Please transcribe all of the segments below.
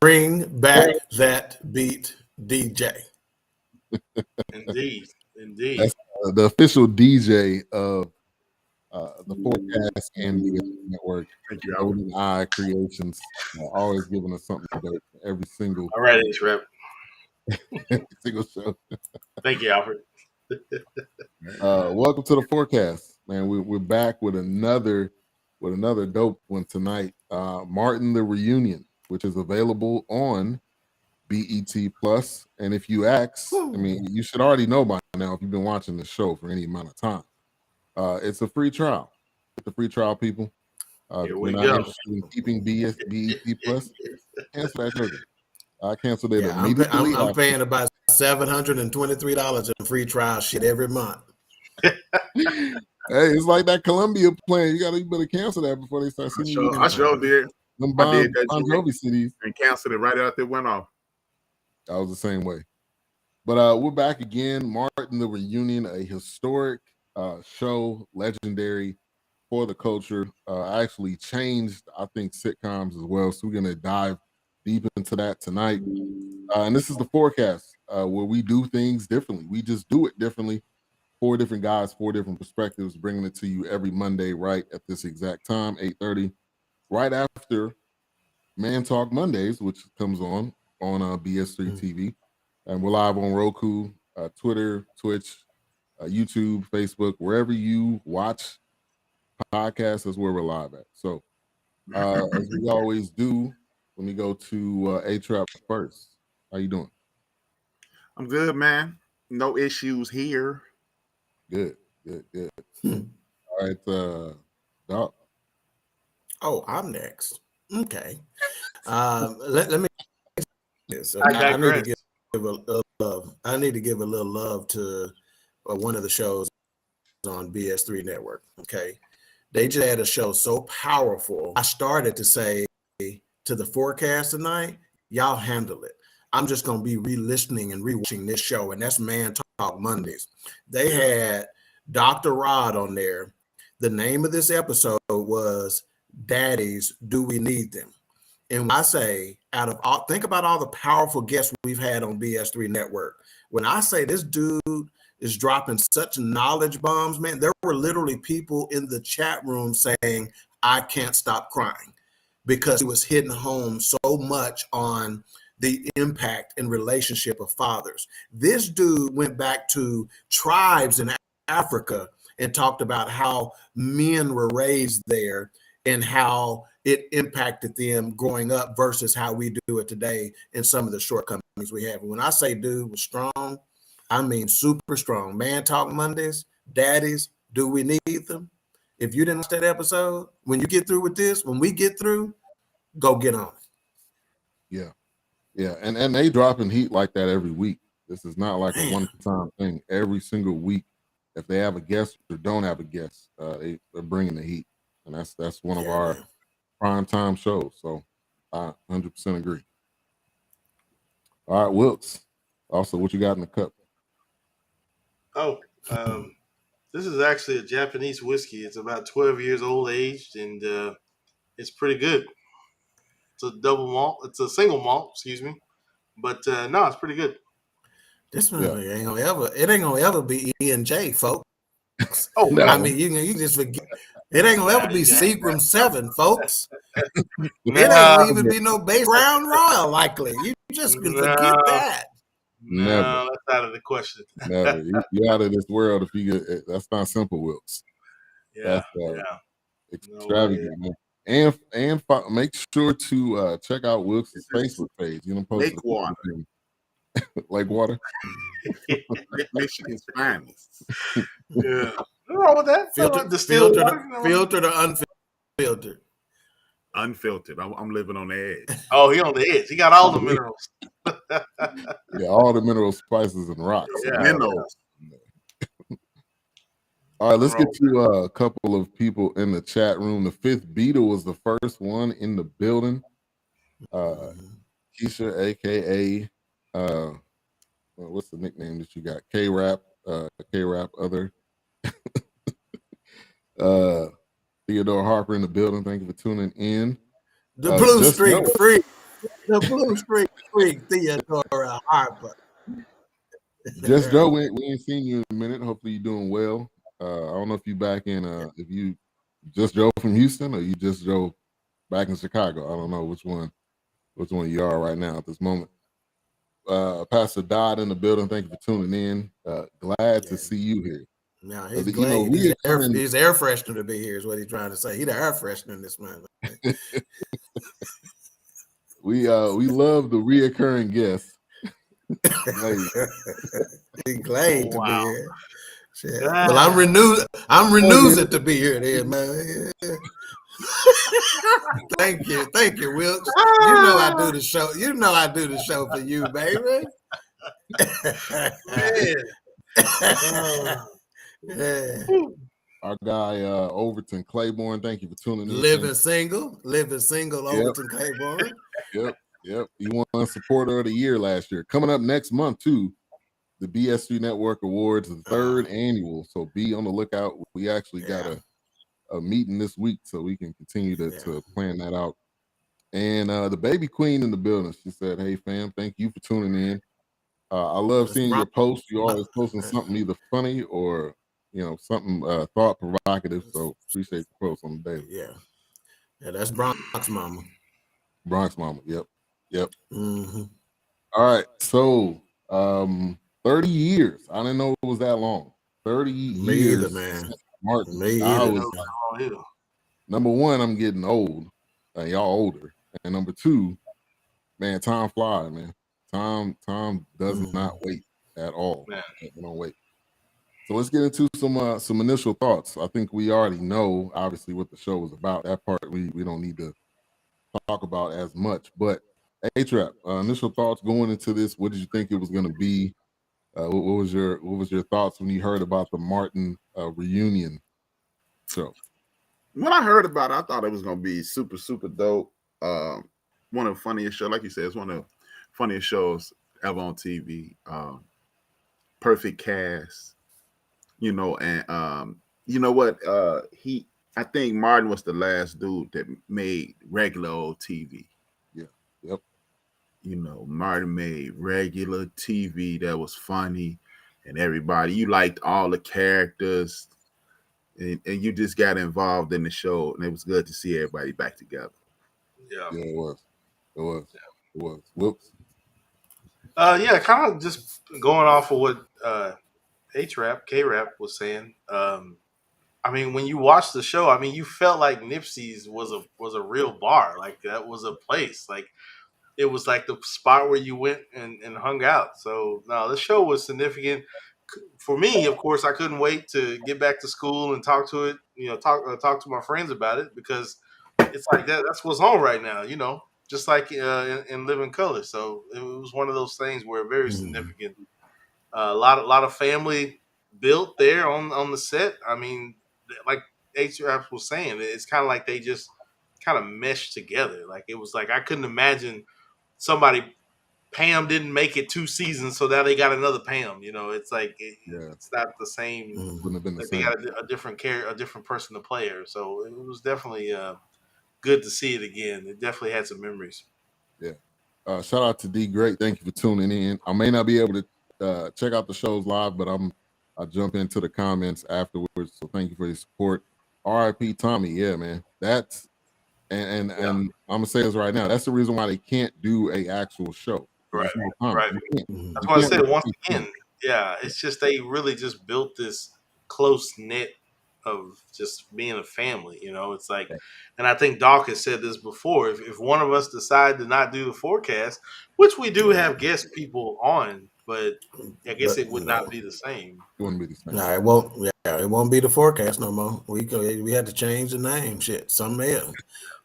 Bring back that beat, DJ. Indeed. That's the official DJ of the Fourcast and the network. Thank you, Golden Eye Creations, always giving us something dope every single. All right, H-Rap. Every single show. Thank you, Alfred. Welcome to the Fourcast, man. We're back with another dope one tonight. Martin the Reunion, which is available on BET Plus. And if you ask, I mean, you should already know by now if you've been watching the show for any amount of time. It's a free trial. It's a free trial, people. Here we're we not go. interested in keeping BET Plus. Cancel that sugar. I canceled it Yeah, immediately. I'm paying about $723 in free trial shit every month. Hey, it's like that Columbia plan. You better cancel that before they start sending you. I sure did. Them I did that Bon Jovi CDs and canceled it right after it went off. I was the same way. But we're back again. Martin the Reunion, a historic show, legendary for the culture. Actually changed, I think, sitcoms as well. So we're gonna dive deep into that tonight. And this is the Fourcast, where we do things differently. We just do it differently. 4 different guys, 4 different perspectives, bringing it to you every Monday right at this exact time, 8:30, right after Man Talk Mondays, which comes on BS3 TV. And we're live on Roku, Twitter, Twitch, YouTube, Facebook, wherever you watch podcasts is where we're live at. So as we always do, let me go to A-Trap first. How you doing? I'm good, man. No issues here. Good. All right, Doc. Oh, I'm next. Okay. Let me this. I need to give a love. I need to give a little love to one of the shows on BS3 Network. Okay. They just had a show so powerful. I started to say to the Fourcast tonight, y'all handle it. I'm just going to be re-listening and re-watching this show, and that's Man Talk Mondays. They had Dr. Rod on there. The name of this episode was Daddies, Do We Need Them? And when I say, think about all the powerful guests we've had on BS3 Network. When I say this dude is dropping such knowledge bombs, man, there were literally people in the chat room saying, I can't stop crying, because he was hitting home so much on the impact and relationship of fathers. This dude went back to tribes in Africa and talked about how men were raised there and how it impacted them growing up versus how we do it today and some of the shortcomings we have. And when I say dude was strong, I mean super strong. Man Talk Mondays, Daddies, Do We Need Them? If you didn't watch that episode, when you get through with this, when we get through, go get on it. Yeah, and they dropping heat like that every week. This is not like a one-time thing. Every single week, if they have a guest or don't have a guest, they're bringing the heat, and that's one of our prime time shows. So I 100% agree. All right, Wilkes. Also, what you got in the cup? Oh, this is actually a Japanese whiskey. It's about 12 years old aged, and it's pretty good. It's a double malt. It's a single malt, excuse me. But no, it's pretty good. This one ain't gonna ever be E&J, folks. Oh, no. I mean, you just forget. It ain't gonna ever be Seagram 7, folks. It ain't gonna even be no base round royal, likely. You just can forget that. Never. No, that's out of the question. Never. You're out of this world if you get. That's not simple, Wilkes. Yeah, extravagant, man. And make sure to check out Wilkes' Facebook page. You know, post Lake Water. Lake Water. Michigan's finest. Yeah. What's wrong with that? Filtered or unfiltered? Unfiltered. I'm living on the edge. Oh, he on the edge. He got all the minerals. Yeah, all the minerals, spices, and rocks. Yeah. Minerals. All right, let's get to a couple of people in the chat room. The fifth Beatle was the first one in the building. Keisha, aka what's the nickname that you got? K-Rap, K-Rap other. Theodore Harper in the building. Thank you for tuning in. The Blue Streak Free. The Blue Street Freak, Theodora Harper. Just Joe, we ain't seen you in a minute. Hopefully you're doing well. I don't know if you back in, if you just Joe from Houston or you just Joe back in Chicago. I don't know which one you are right now at this moment. Pastor Dodd in the building. Thank you for tuning in. Glad to see you here. Now he's glad. He's air freshener to be here is what he's trying to say. He's the air freshener in this man. We love the reoccurring guests. He's glad to be here. Shit. Well, I'm renewed to be here, then, man. Thank you, Wilkes. You know I do the show. You know I do the show for you, baby. Yeah. Our guy Overton Claiborne, thank you for tuning in. Living single, Overton Claiborne. Yep. He won Supporter of the Year last year. Coming up next month too, the BS3 Network Awards, the third annual. So be on the lookout. We actually got a meeting this week, so we can continue to plan that out. And the baby queen in the building, she said, "Hey fam, thank you for tuning in. I love seeing your posts. You always posting something either funny or something thought provocative. So appreciate the post on the daily." Yeah, that's Bronx Mama. Yep. Mm-hmm. All right, so 30 years. I didn't know it was that long. 30 years, either, man. Martin. Me either. Number one, I'm getting old. Y'all older. And number two, man, time flies, man. Time does not wait at all. It don't wait. So let's get into some initial thoughts. I think we already know, obviously, what the show was about. That part we don't need to talk about as much. But A-Trap, initial thoughts going into this. What did you think it was going to be? What was your thoughts when you heard about the Martin reunion show? When I heard about it, I thought it was going to be super, super dope. One of the funniest shows, like you said, it's one of the funniest shows ever on TV. Perfect cast, and you know what? I think Martin was the last dude that made regular old TV. Yeah. Yep. Martin made regular TV that was funny, and you liked all the characters, and you just got involved in the show, and it was good to see everybody back together. Yeah, it was. Whoops. Kind of just going off of what K-Rap was saying. I mean, when you watch the show, I mean, you felt like Nipsey's was a real bar. Like that was a place. Like it was like the spot where you went and hung out. So no, the show was significant for me. Of course, I couldn't wait to get back to school and talk to it. Talk to my friends about it because it's like that's what's on right now. Just like in Living Color. So it was one of those things where very significant. A lot of family built there on the set. I mean, like H.R. was saying, it's kind of like they just kind of meshed together. Like it was like I couldn't imagine Pam didn't make it 2 seasons, so now they got another Pam. It's like it's not the same. Wouldn't have been the like same. They got a different character, a different person to play her. So it was definitely good to see it again. It definitely had some memories. Yeah. Shout out to D Great. Thank you for tuning in. I may not be able to check out the shows live, but I'll jump into the comments afterwards. So thank you for your support. R.I.P. Tommy. Yeah, man. That's and I'm gonna say this right now. That's the reason why they can't do a actual show. Right. No Right. That's why I said once again. Yeah, it's just they really just built this close knit of just being a family. It's like, and I think Doc has said this before. If one of us decide to not do the forecast, which we do have guest people on, but I guess it would not be the same. It wouldn't be the same. No, it won't. Yeah, it won't be the forecast no more. We had to change the name. Shit, something else.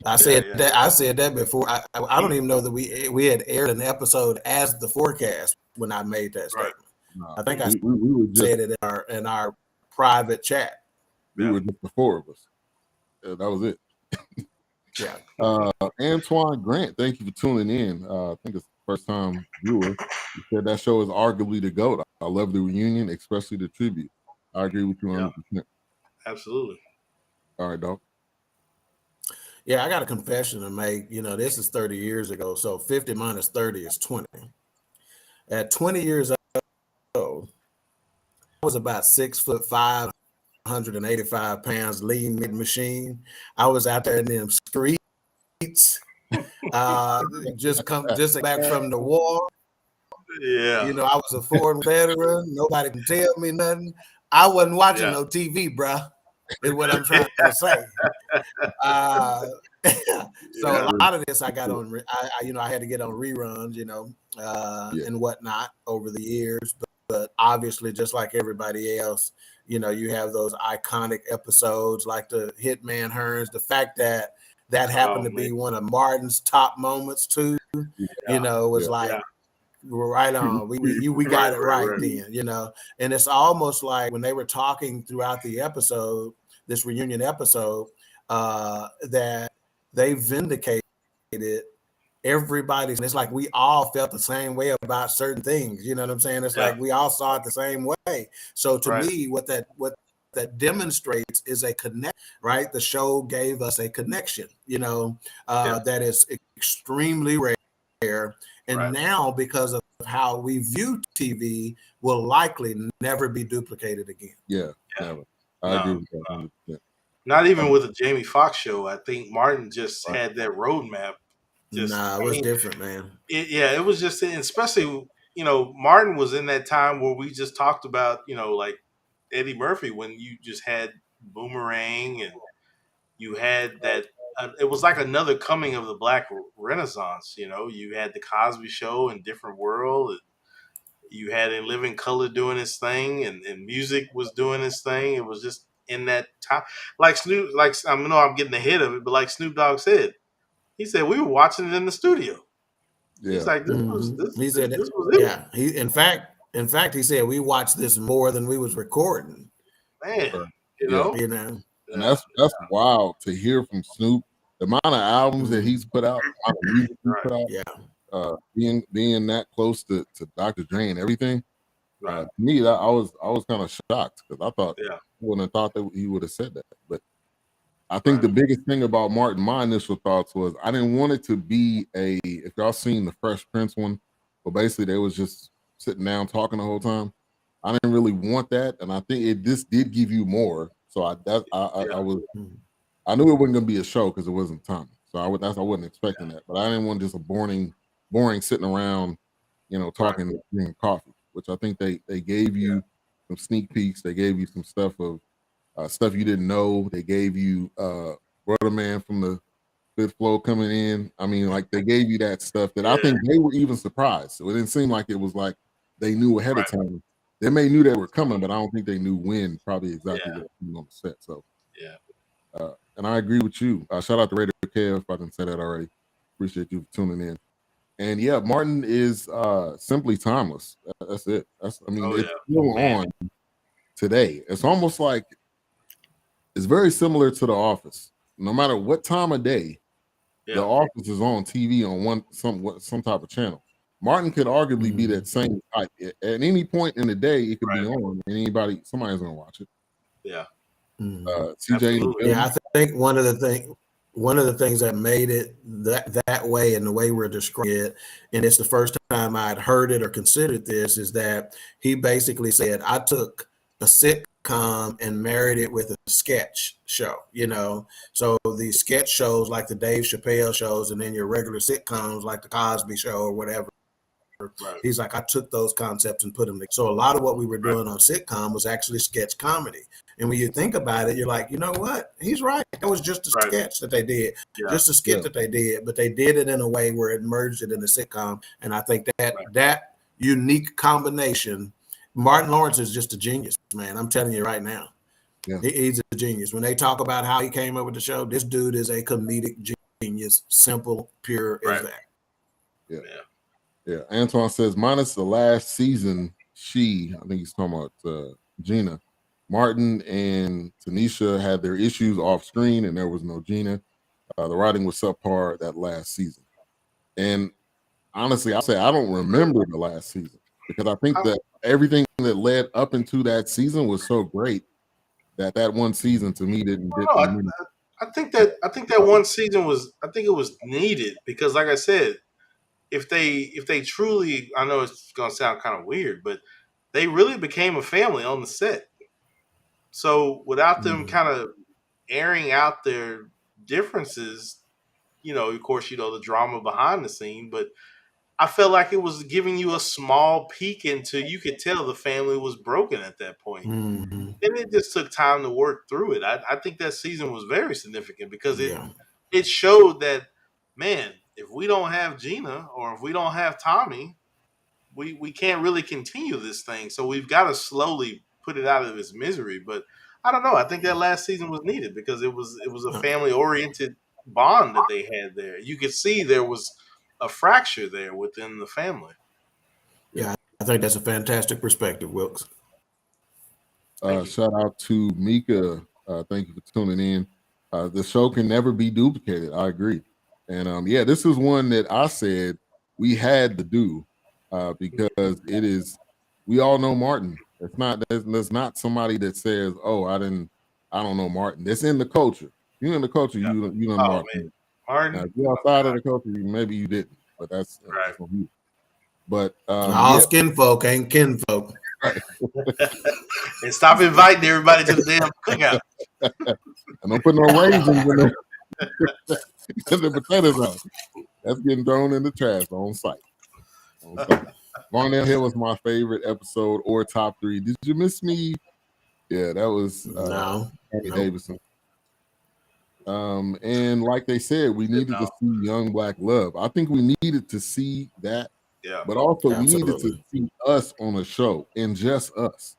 I said that before. I don't even know that we had aired an episode as the forecast when I made that statement. No, I think we said it in our private chat. We were just the four of us. That was it. Yeah. Antoine Grant, thank you for tuning in. I think it's the first time viewer. You said that show is arguably the GOAT. I love the reunion, especially the tribute. I agree with you 100%. Absolutely. All right, dog. Yeah, I got a confession to make. You know, this is 30 years ago. So 50 minus 30 is 20. At 20 years old, I was about 6'5", 185 pounds, lean mid machine. I was out there in them streets, just back from the war. Yeah. You know, I was a foreign veteran. Nobody can tell me nothing. I wasn't watching no TV, bruh, is what I'm trying to say. So a lot of this I got on, I had to get on reruns, and whatnot over the years. But obviously, just like everybody else, you have those iconic episodes like the Hitman Hearns. The fact that happened to be one of Martin's top moments too, was like. Right on. We got it right then, and it's almost like when they were talking throughout the episode, this reunion episode, that they vindicated everybody's. And it's like we all felt the same way about certain things. You know what I'm saying? It's like we all saw it the same way. So to me, what that demonstrates is a connect, right? The show gave us a connection, that is extremely rare. And now, because of how we view TV, will likely never be duplicated again. Yeah. Never. I agree with that 100%. Not even with the Jamie Foxx show. I think Martin just had that roadmap. It was different, man. It was just, especially, Martin was in that time where we just talked about, like Eddie Murphy, when you just had Boomerang and you had that. It was like another coming of the Black Renaissance. You had the Cosby Show and Different World. And you had In Living Color doing his thing, and music was doing his thing. It was just in that time, like Snoop. Like, I know I'm getting ahead of it, but like Snoop Dogg said, he said we were watching it in the studio. Yeah. He's like, this was it. Yeah. In fact, he said we watched this more than we was recording. Man, And that's wild to hear from Snoop. The amount of albums that he's put out, the amount of music he put out, being that close to Dr. Dre and everything. To me, I was kind of shocked because I thought I wouldn't have thought that he would have said that. But I think the biggest thing about Martin, my initial thoughts was I didn't want it to be if y'all seen the Fresh Prince one, but basically they was just sitting down talking the whole time. I didn't really want that, and I think this did give you more. So I knew it wasn't gonna be a show because it wasn't time. So I wasn't expecting that, but I didn't want just a boring sitting around, talking and drinking coffee. Which I think they gave you some sneak peeks. They gave you some stuff of stuff you didn't know. They gave you Brother Man from the Fifth Floor coming in. I mean, like they gave you that stuff that I think they were even surprised. So it didn't seem like it was like they knew ahead of time. They may knew they were coming, but I don't think they knew when. Probably exactly what was on the set. So and I agree with you. Shout out to Radio Kev if I didn't say that already. Appreciate you for tuning in. And Martin is simply timeless. That's it. It's still on today. It's almost like it's very similar to The Office. No matter what time of day, The Office is on TV on some type of channel. Martin could arguably be that same type. At any point in the day, it could be on, and somebody's gonna watch it. Yeah. CJ. I think one of the things that made it that way and the way we're describing it, and it's the first time I'd heard it or considered this, is that he basically said, I took a sitcom and married it with a sketch show, So these sketch shows like the Dave Chappelle shows and then your regular sitcoms like the Cosby Show or whatever. He's like, I took those concepts and put them together. So a lot of what we were doing on sitcom was actually sketch comedy. And when you think about it, you're like, you know what? He's right. That was just a sketch that they did, just a skit that they did, but they did it in a way where it merged it in the sitcom. And I think that unique combination, Martin Lawrence is just a genius, man. I'm telling you right now. Yeah. He's a genius. When they talk about how he came up with the show, this dude is a comedic genius, simple, pure as that. Yeah. Antoine says, minus the last season, I think he's talking about Gina. Martin and Tanisha had their issues off screen, and there was no Gina. The writing was subpar that last season. And honestly, I say I don't remember the last season because I think that everything that led up into that season was so great that one season to me didn't. I think that one season was needed because, like I said, if they truly, I know it's gonna sound kind of weird, but they really became a family on the set. So without them kind of airing out their differences, of course, the drama behind the scene, but I felt like it was giving you a small peek into, you could tell the family was broken at that point. Mm-hmm. And it just took time to work through it. I think that season was very significant because it showed that, man, if we don't have Gina or if we don't have Tommy, we can't really continue this thing. So we've got to slowly put it out of its misery. But I don't know. I think that last season was needed because it was a family oriented bond that they had there. You could see there was a fracture there within the family. Yeah, I think that's a fantastic perspective, Wilkes. Shout out to Mika. Thank you for tuning in. The show can never be duplicated. I agree. And this is one that I said we had to do because it is. We all know Martin. It's not. There's not somebody that says, "Oh, I don't know Martin." It's in the culture. You're in the culture. You know Martin. Man. Martin. Now, if you're outside of the culture, maybe you didn't, but that's from you. But all skin folk ain't kin folk. Right. And stop inviting everybody to the damn cookout. And don't put no raisins in there. In the potatoes out. That's getting thrown in the trash on site. Varnell Hill was my favorite episode or top 3. Did you miss me? Yeah, that was Andy Davidson. And like they said, we needed to see young black love. I think we needed to see that. Yeah. But also we needed to see us on a show and just us.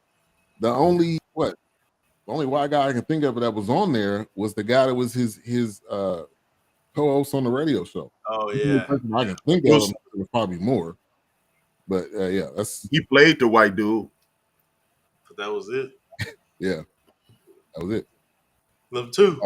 The only white guy I can think of that was on there was the guy that was his co-host on the radio show. Oh yeah. I can think of him, there was probably more. But he played the white dude. But that was it. Yeah. That was it. Love too.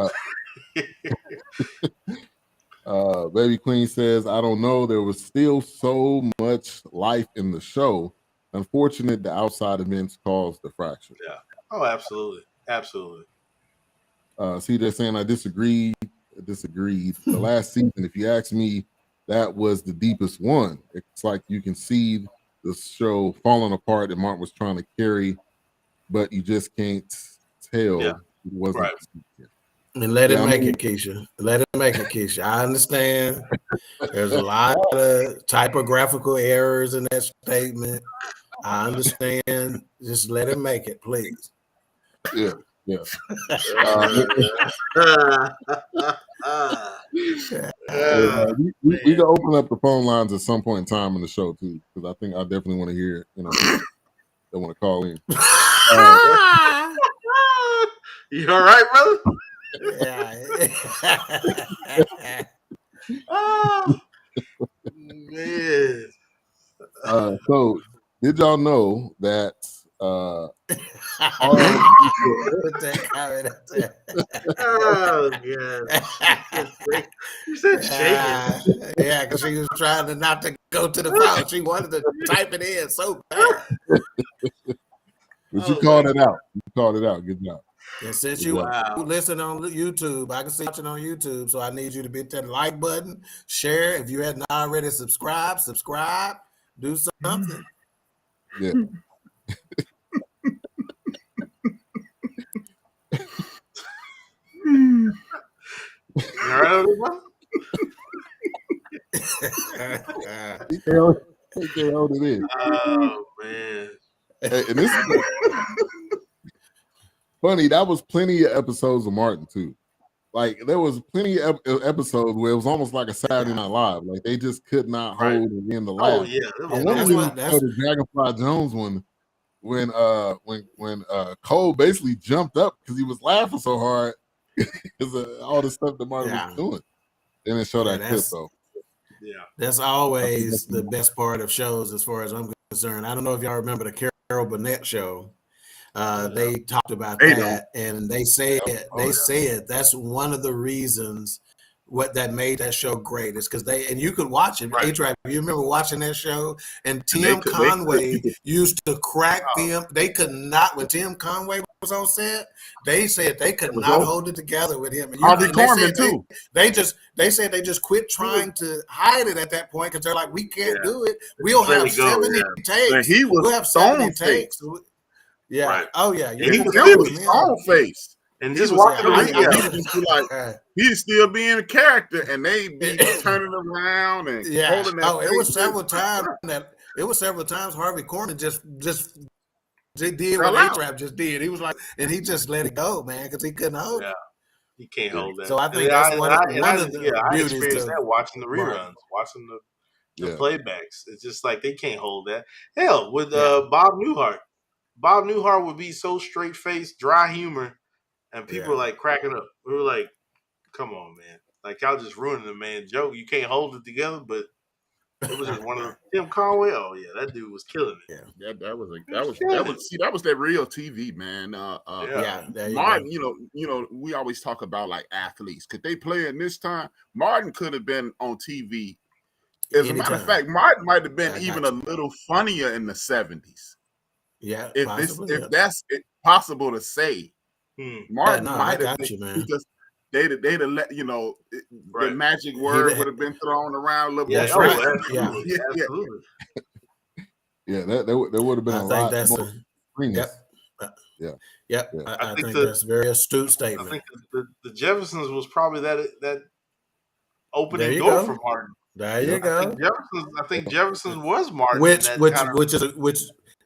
Baby Queen says, I don't know. There was still so much life in the show. Unfortunate the outside events caused the fracture. Yeah. Oh, absolutely. Absolutely. See, they're saying I disagreed. The last season, if you ask me, that was the deepest one. It's like you can see the show falling apart that Mark was trying to carry, but you just can't tell it wasn't. Right. And let it make it, Keisha. Let it make it, Keisha. I understand. There's a lot of typographical errors in that statement. I understand. Just let it make it, please. Yeah. We can open up the phone lines at some point in time in the show too, because I think I definitely want to hear. They want to call in. You all right, brother? Yeah. Oh man. So did y'all know that Oh god. You said shaking. Yeah, because she was trying to not to go to the phone. She wanted to type it in so bad. But you called it out. You called it out. Good job. And since you listen on YouTube, I can see you watching on YouTube. So I need you to hit that like button, share. If you hadn't already subscribe, do something. Yeah. All right, everyone? He can't hold it in. Oh man. Hey, and this is funny. That was plenty of episodes of Martin too. Like there was plenty of episodes where it was almost like a Saturday Night Live. Like they just could not hold it in the laugh. Oh yeah. I wonder the Dragonfly Jones one when Cole basically jumped up because he was laughing so hard because of all the stuff that Martin was doing. They didn't show that clip though. Yeah, that's always the best part of shows, as far as I'm concerned. I don't know if y'all remember the Carol Burnett show. They talked about that, and they said that's one of the reasons what that made that show great is because and you could watch it. Right. A-Trap, you remember watching that show? And And Tim Conway used to crack Oh. them. They could not, when Tim Conway was on set, they said they could It was not over. hold it together with him. And Harvey and Korman too. they said they just quit trying to hide it at that point because they're like, we can't Yeah. do it. We'll Let have it go, 70 takes. And he was We'll have 70 stone takes. Yeah. Right. Oh yeah. And he was That still was him. stone face. And He just was- watching I- the I- video. He just be like, he'd still be in character, and they be turning around and Yeah. holding that. Oh, it was face. several times Harvey Korman just did what Fell out. A-Trap just did. He was like, and he just let it go, man, because he couldn't hold it. Yeah. You can't hold that. So I think that's one of the I beauties experienced to- that watching the Right. reruns, watching the Yeah. playbacks. It's just like they can't hold that. Hell, with Yeah. Bob Newhart. Bob Newhart would be so straight faced, dry humor, and people were like cracking up. We were like, "Come on, man! Like y'all just ruining the man joke. You can't hold it together." But it was just one of the Tim Conway. Oh yeah, that dude was killing it. That was that real TV, man. Yeah, there you Martin, you know, we always talk about like athletes. Could they play in this time? Martin could have been on TV. As a matter of Anytime. fact, Martin might have been I got even you. a little funnier in the 70s. Yeah, If possibly. that's possible to say. Martin no, I might have got been, you, man. because they'd have let the Right. magic word did- would have been thrown around a little Yeah, more. that's right. Absolutely. Yeah. Absolutely. Yeah, there would have been I a think lot that's more screeners. Yep. Yeah. I think the- that's a very astute I statement. think the Jeffersons was probably that There opening you door go. for Martin. There you go. I think Jeffersons was Martin.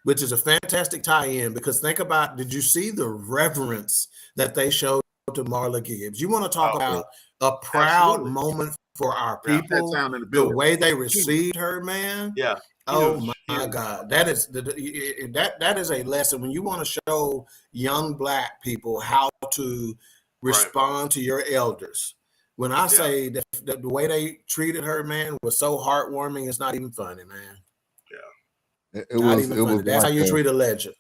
Which is a fantastic tie-in, because think about, did you see the reverence that they showed to Marla Gibbs? You want to talk about a proud Absolutely. moment for our Yeah. people, That sound in the the building. way they received her, man. Yeah. Oh Huge, my huge. God, that is that is a lesson when you want to show young Black people how to respond to your elders. When I say that the way they treated her, man, was so heartwarming, it's not even funny, man. It Not was. even It funny. was. That's like how you treat a legend.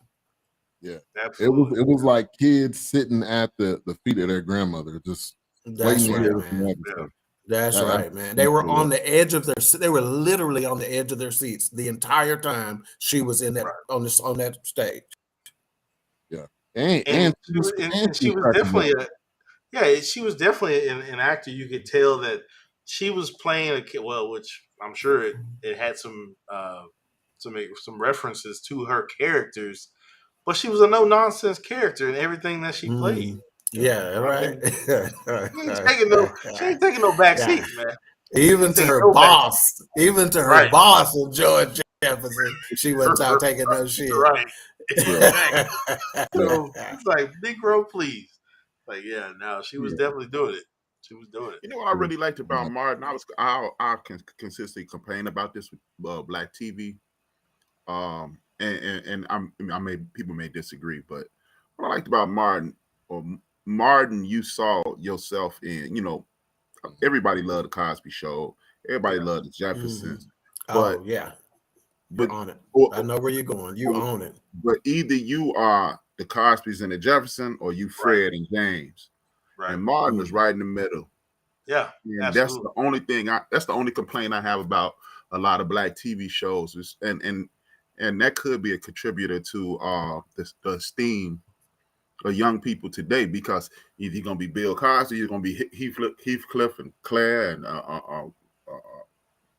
Absolutely. It was like kids sitting at the feet of their grandmother, just That's waiting to right, hear what man. she had to say. That's Yeah, right, man. They were on the edge of they were literally on the edge of their seats the entire time she was in that on that stage. Yeah, And she was definitely she was definitely an actor. You could tell that she was playing a kid. Well, which I'm sure it had some references to her characters, but she was a no nonsense character in everything that she played. Yeah, right. She ain't taking no back seats, man. Even to her boss, boss of George Jefferson, she wasn't out taking no shit. Right. So it's like, Negro, please. Like, she was definitely doing it. She was doing it. You know what I really liked about Martin? I can consistently complain about this with Black TV. And people may disagree, but what I liked about Martin, you saw yourself in, everybody loved the Cosby Show. Everybody loved the Jeffersons. But you're on it. I know where you're going. You own it. But either you are the Cosbys and the Jefferson, or you Fred and James. Right. And Martin was right in the middle. Yeah. And that's the only thing. That's the only complaint I have about a lot of Black TV shows, and that could be a contributor to the esteem of young people today, because either you're gonna be Bill Cosby, you're gonna be Heathcliff and Claire and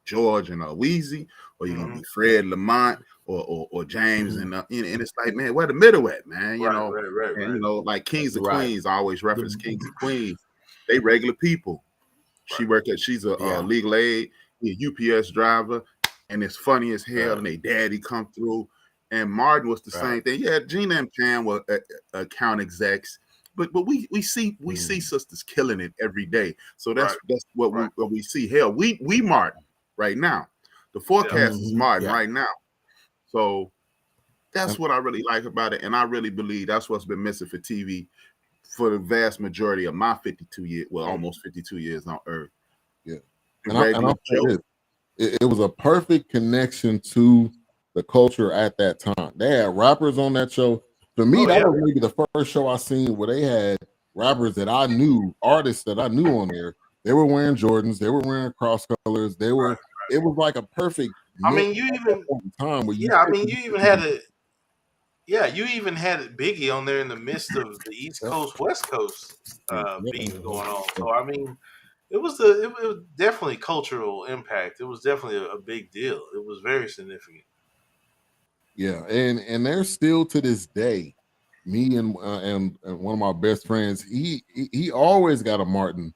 George and Weezy, or you're gonna be Fred Lamont or James, and it's like, man, where the middle at, man? You know, like Kings and Queens, I always reference Kings and Queens. They regular people. She's a legal aid, a UPS driver, and it's funny as hell. And they daddy come through. And Martin was the same thing. Yeah, Gina and Pam were account execs, but we see sisters killing it every day. So that's what we see. Hell, we Martin right now. The Fourcast is Martin right now. So that's what I really like about it, and I really believe that's what's been missing for TV for the vast majority of my 52 years, almost 52 years on Earth. Yeah, and I'll say this. It was a perfect connection to the culture at that time. They had rappers on that show. For me, that was maybe the first show I seen where they had rappers that I knew, artists that I knew on there, They were wearing Jordans. They were wearing cross colors. They were. It was like a perfect. I mean, you even time where yeah. I mean, you even had it. Yeah, you even had Biggie on there in the midst of the East Coast West Coast beef going on. So I mean, it was definitely cultural impact. It was definitely a big deal. It was very significant. Yeah, and they're still to this day. Me and one of my best friends, he always got a Martin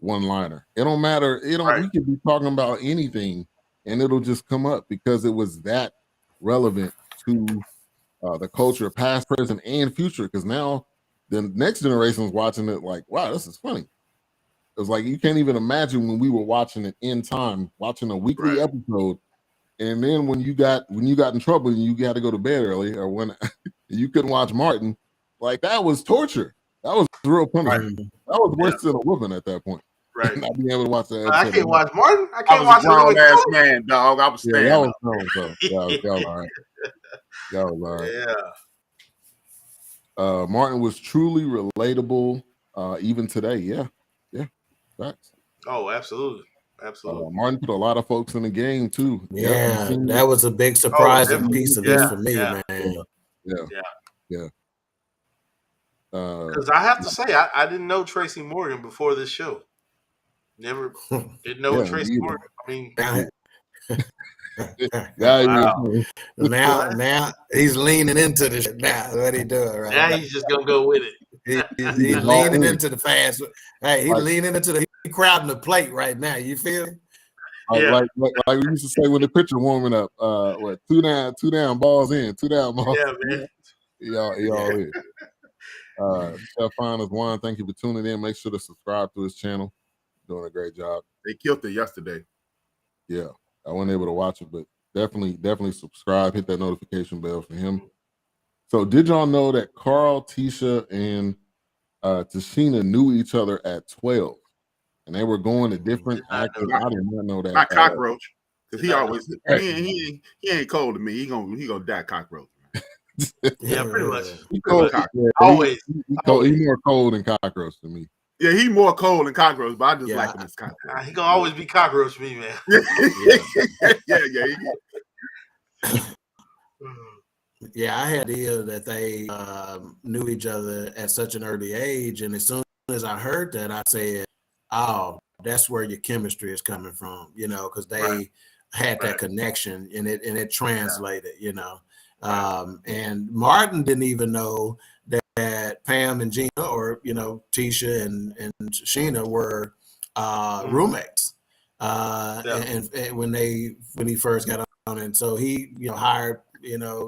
one-liner. It don't matter. It don't. Right. We could be talking about anything, and it'll just come up because it was that relevant to the culture, past, present, and future. Because now the next generation is watching it like, wow, this is funny. It was like you can't even imagine when we were watching it in time, watching a weekly episode, and then when you got in trouble and you got to go to bed early, or when you couldn't watch Martin, like that was torture. That was real punishment. That was worse than a whooping at that point. Right. Not being able to watch that. I can't watch Martin. I I can't was watch a grown Louis ass Cole. man, dog. I was Yeah, standing that was up. so. Y'all all right. Y'all all right. Yeah. Martin was truly relatable, even today. Yeah, facts. Oh, absolutely. Martin put a lot of folks in the game too. Yeah, that was a big surprising piece of this for me, man. Yeah. Because I have to say, I didn't know Tracy Morgan before this show. Never didn't know Tracy Morgan. I mean, now he's leaning into the shit. Now what he doing right now? He's just gonna go with it. He's leaning into the fast. Hey, he's leaning into the crowding the plate right now. You feel it? Like we used to say when the pitcher warming up, what 2 down, balls in, 2 down, balls. Yeah, man. Y'all in. Chef Fine is one. Thank you for tuning in. Make sure to subscribe to his channel. Doing a great job. They killed it yesterday. Yeah, I wasn't able to watch it, but definitely subscribe. Hit that notification bell for him. So, did y'all know that Carl, Tisha, and Tichina knew each other at 12, and they were going to different actors? I did not know that. Not cockroach, because he always he ain't cold to me. He gonna die cockroach. Yeah, pretty much. He's more cold than cockroach to me. Yeah, he more cold than cockroach, but I just like him as cockroach. He gonna always be cockroach to me, man. Yeah, I had the idea that they knew each other at such an early age, and as soon as I heard that, I said, "Oh, that's where your chemistry is coming from," because they had that connection, and it translated, And Martin didn't even know that Pam and Gina, or Tisha and Sheena were roommates, and when he first got on, and so he hired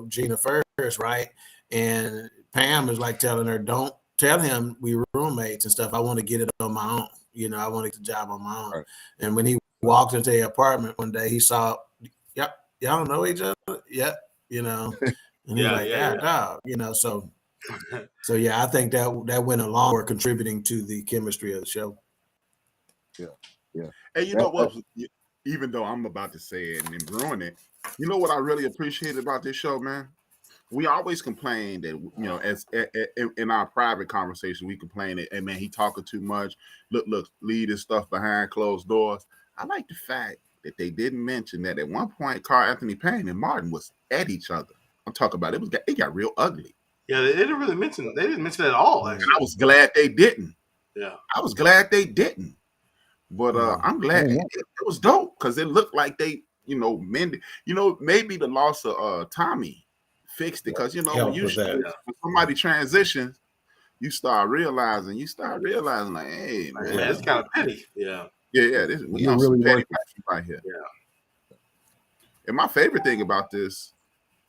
Gina first, right? And Pam is like telling her, "Don't tell him we were roommates and stuff. I want to get it on my own. I want to get the job on my own." Right. And when he walked into the apartment one day, he saw, "Yep, y'all know each other. Yep, and he's like, dog, So yeah, I think that went along for contributing to the chemistry of the show. Yeah. Hey, you know what? Even though I'm about to say it and ruin it, you know what I really appreciate about this show, man? We always complain that as in our private conversation, we complain that, hey man, he talking too much. Look, lead his stuff behind closed doors. I like the fact that they didn't mention that at one point, Carl Anthony Payne and Martin was at each other. I'm talking about it got real ugly. Yeah, they didn't really mention. They didn't mention it at all. Actually, and I was glad they didn't. Yeah, I was glad they didn't. But I'm glad it was dope because it looked like they, mended. Maybe the loss of Tommy fixed it because when somebody transitions, you start realizing like, hey man, it's kind of petty. Yeah. This is really petty right here. Yeah. And my favorite thing about this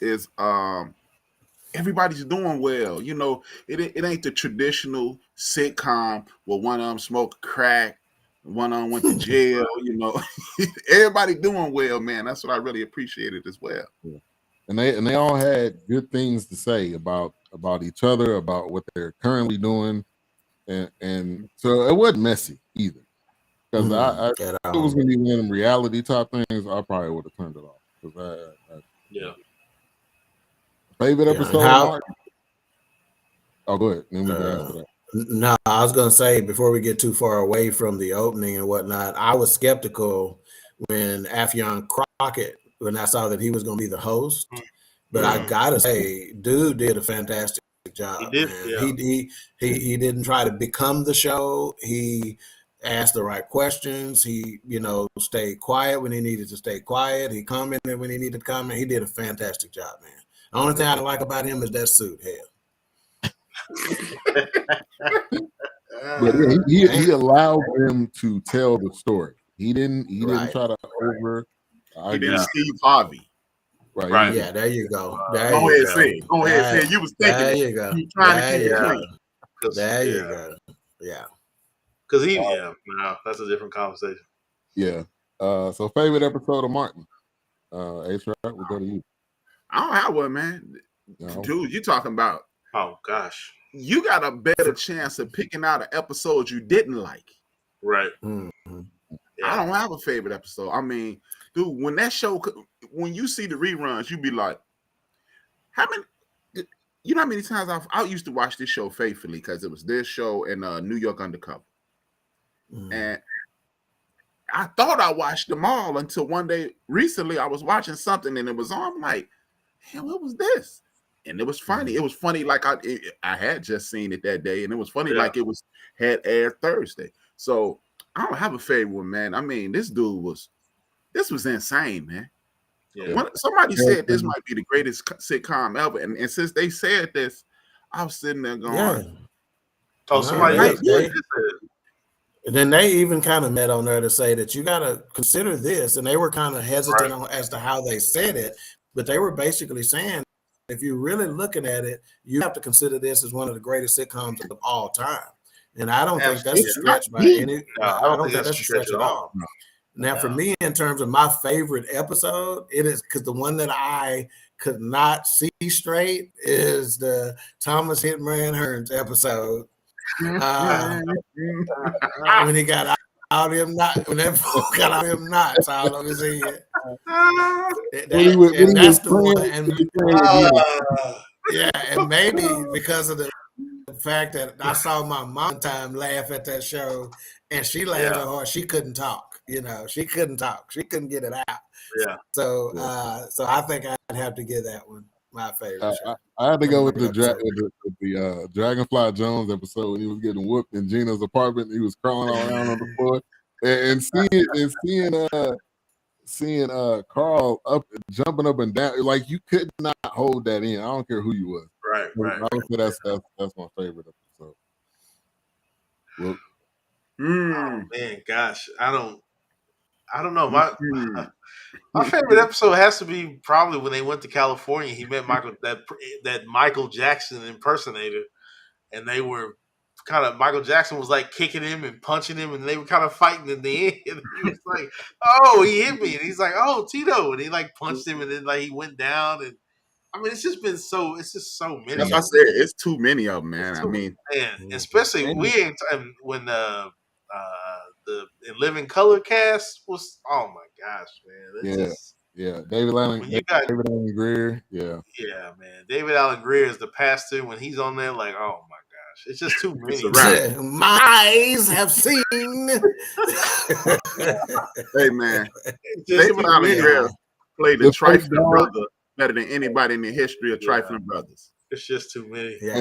is everybody's doing well. It ain't the traditional sitcom where one of them smoked crack, one of them went to jail. Everybody doing well, man. That's what I really appreciated as well. Yeah. And they all had good things to say about each other, about what they're currently doing, and so it wasn't messy either. Because if it was going to be one of them reality type things, I probably would have turned it off. Favorite episode? Oh, go ahead. Then we can answer that. No, I was going to say before we get too far away from the opening and whatnot, I was skeptical when Affion Crockett, when I saw that he was going to be the host. But I gotta say, dude did a fantastic job. He did, man. yeah. He didn't try to become the show. He asked the right questions. He, stayed quiet when he needed to stay quiet. He commented when he needed to comment. He did a fantastic job, man. The only thing I don't like about him is that suit. Hell. But yeah, he allowed them to tell the story. He didn't try to over. He didn't Steve Harvey. Right. Yeah, there you go. Go ahead, say. You was thinking there it. You go. You trying to keep it clean. There you go. Yeah. Because that's a different conversation. Yeah. So favorite episode of Martin. A-Trap, we'll go to you. I don't have one, man. Dude, you talking about? Oh gosh. You got a better chance of picking out an episode you didn't like. Right. Mm-hmm. Yeah. I don't have a favorite episode. I mean, dude, when when you see the reruns, you be like, how many times I used to watch this show faithfully because it was this show and New York Undercover. And I thought I watched them all until one day recently I was watching something and it was on. I'm like, man, what was this? And it was funny. It was funny like I had just seen it that day, and it was funny like it had aired Thursday. So I don't have a favorite one, man. I mean, this was insane, man. Yeah. Somebody said this might be the greatest sitcom ever, and since they said this, I was sitting there going, "Oh, somebody else did it." And then they even kind of met on there to say that you got to consider this, and they were kind of hesitant as to how they said it, but they were basically saying, if you're really looking at it, you have to consider this as one of the greatest sitcoms of all time. And I don't think that's a stretch by any. I don't think that's a stretch at all. No. Now, for me, in terms of my favorite episode, it is because the one that I could not see straight is the Thomas Hitman Hearns episode. When he got out of him knots, when that fool got out of him knots all over his head. That's the one. And maybe because of the fact that I saw my mom time laugh at that show, and she laughed so hard she couldn't talk. She couldn't talk. She couldn't get it out. Yeah. So I think I'd have to give that one my favorite show. I had to go with the Dragonfly Jones episode when he was getting whooped in Gina's apartment. He was crawling all around on the floor, and seeing Carl jumping up and down, like you could not hold that in. I don't care who you was. Right. I would say that's my favorite episode. Well, oh man, gosh, I don't know. My favorite episode has to be probably when they went to California. He met that Michael Jackson impersonator, and they were Michael Jackson was like kicking him and punching him, and they were kind of fighting in the end. And he was like, "Oh, he hit me," and he's like, "Oh, Tito," and he like punched him, and then like he went down. And I mean, it's just so many. That's what I said. It's too many of them, man. I mean, especially when the Living Color cast was. Oh my gosh, man! David Allen Greer. Yeah, man. David Allen Greer is the pastor when he's on there. Like, oh my gosh, it's just too many. My eyes have seen. Hey man, David Allen Greer played the trifling brother better than anybody in the history of trifling brothers. It's just too many. Yeah.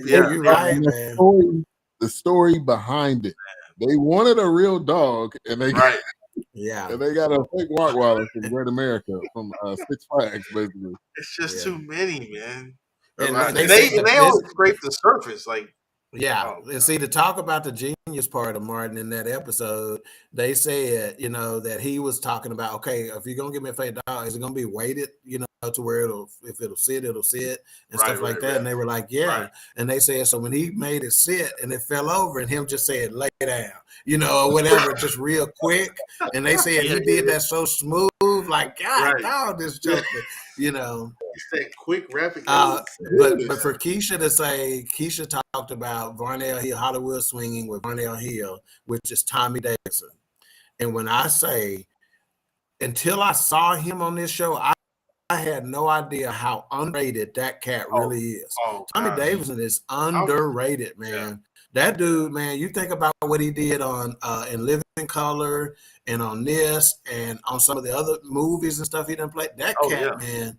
You're right, man. The story behind it. They wanted a real dog, and they got a fake Rottweiler from Great America from Six Flags, basically. It's just too many, man. And they all scrape the surface, like. Yeah, and see, to talk about the genius part of Martin in that episode, they said, that he was talking about, okay, if you're gonna give me a fake dog, is it gonna be weighted, to where if it'll sit and stuff like that. And they were like, and they said, so when he made it sit and it fell over, and him just said, lay down, or whatever, just real quick. And they said he did that so smooth, like, God, dog, this joker, It's that quick, rapid. But for Keisha to say, Keisha talked about Varnell Hill, Hollywood Swinging with Varnell Hill, which is Tommy Davidson. And when I say, until I saw him on this show, I had no idea how underrated that cat really is. Tommy gosh. Davidson is underrated, man. Yeah. That dude, man, you think about what he did on in Living Color and on this and on some of the other movies and stuff he done played. That cat, man,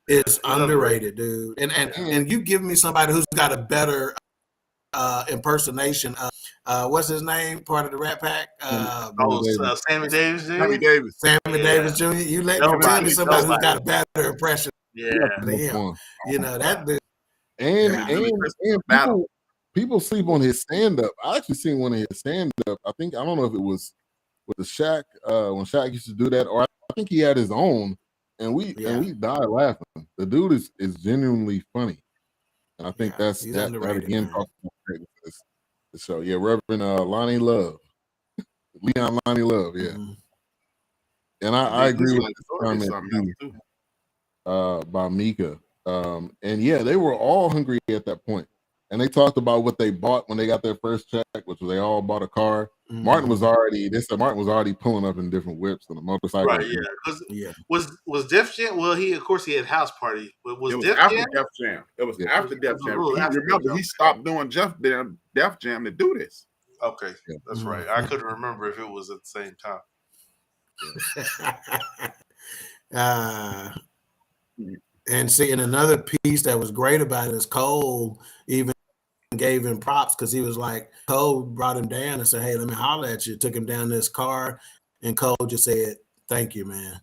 is underrated, dude. And you give me somebody who's got a better impersonation. What's his name? Part of the Rat Pack. Sammy Davis Jr. Sammy Davis Jr. You let me tell me somebody who's got a better impression. Than him. You know that dude. And people sleep on his stand-up. I actually seen one of his stand-up. I don't know if it was with the Shaq when Shaq used to do that, or I think he had his own, and we died laughing. The dude is genuinely funny, and I think that again talks about the show. Yeah, Reverend Lonnie Love, Leon Lonnie Love. Yeah, and I agree with this comment too, by Mika. And yeah, they were all hungry at that point. And they talked about what they bought when they got their first check, which was they all bought a car. Martin was already pulling up in different whips and a motorcycle. Right, yeah. Was Def Jam? Well, he had House Party, but was Def after Jam? Def Jam. It was after Def Jam. He stopped doing Def Jam to do this. Okay, that's right. I couldn't remember if it was at the same time. And see, and another piece that was great about it is Cole even gave him props because he was like, Cole brought him down and said, hey, let me holler at you. Took him down this car, and Cole just said, thank you, man.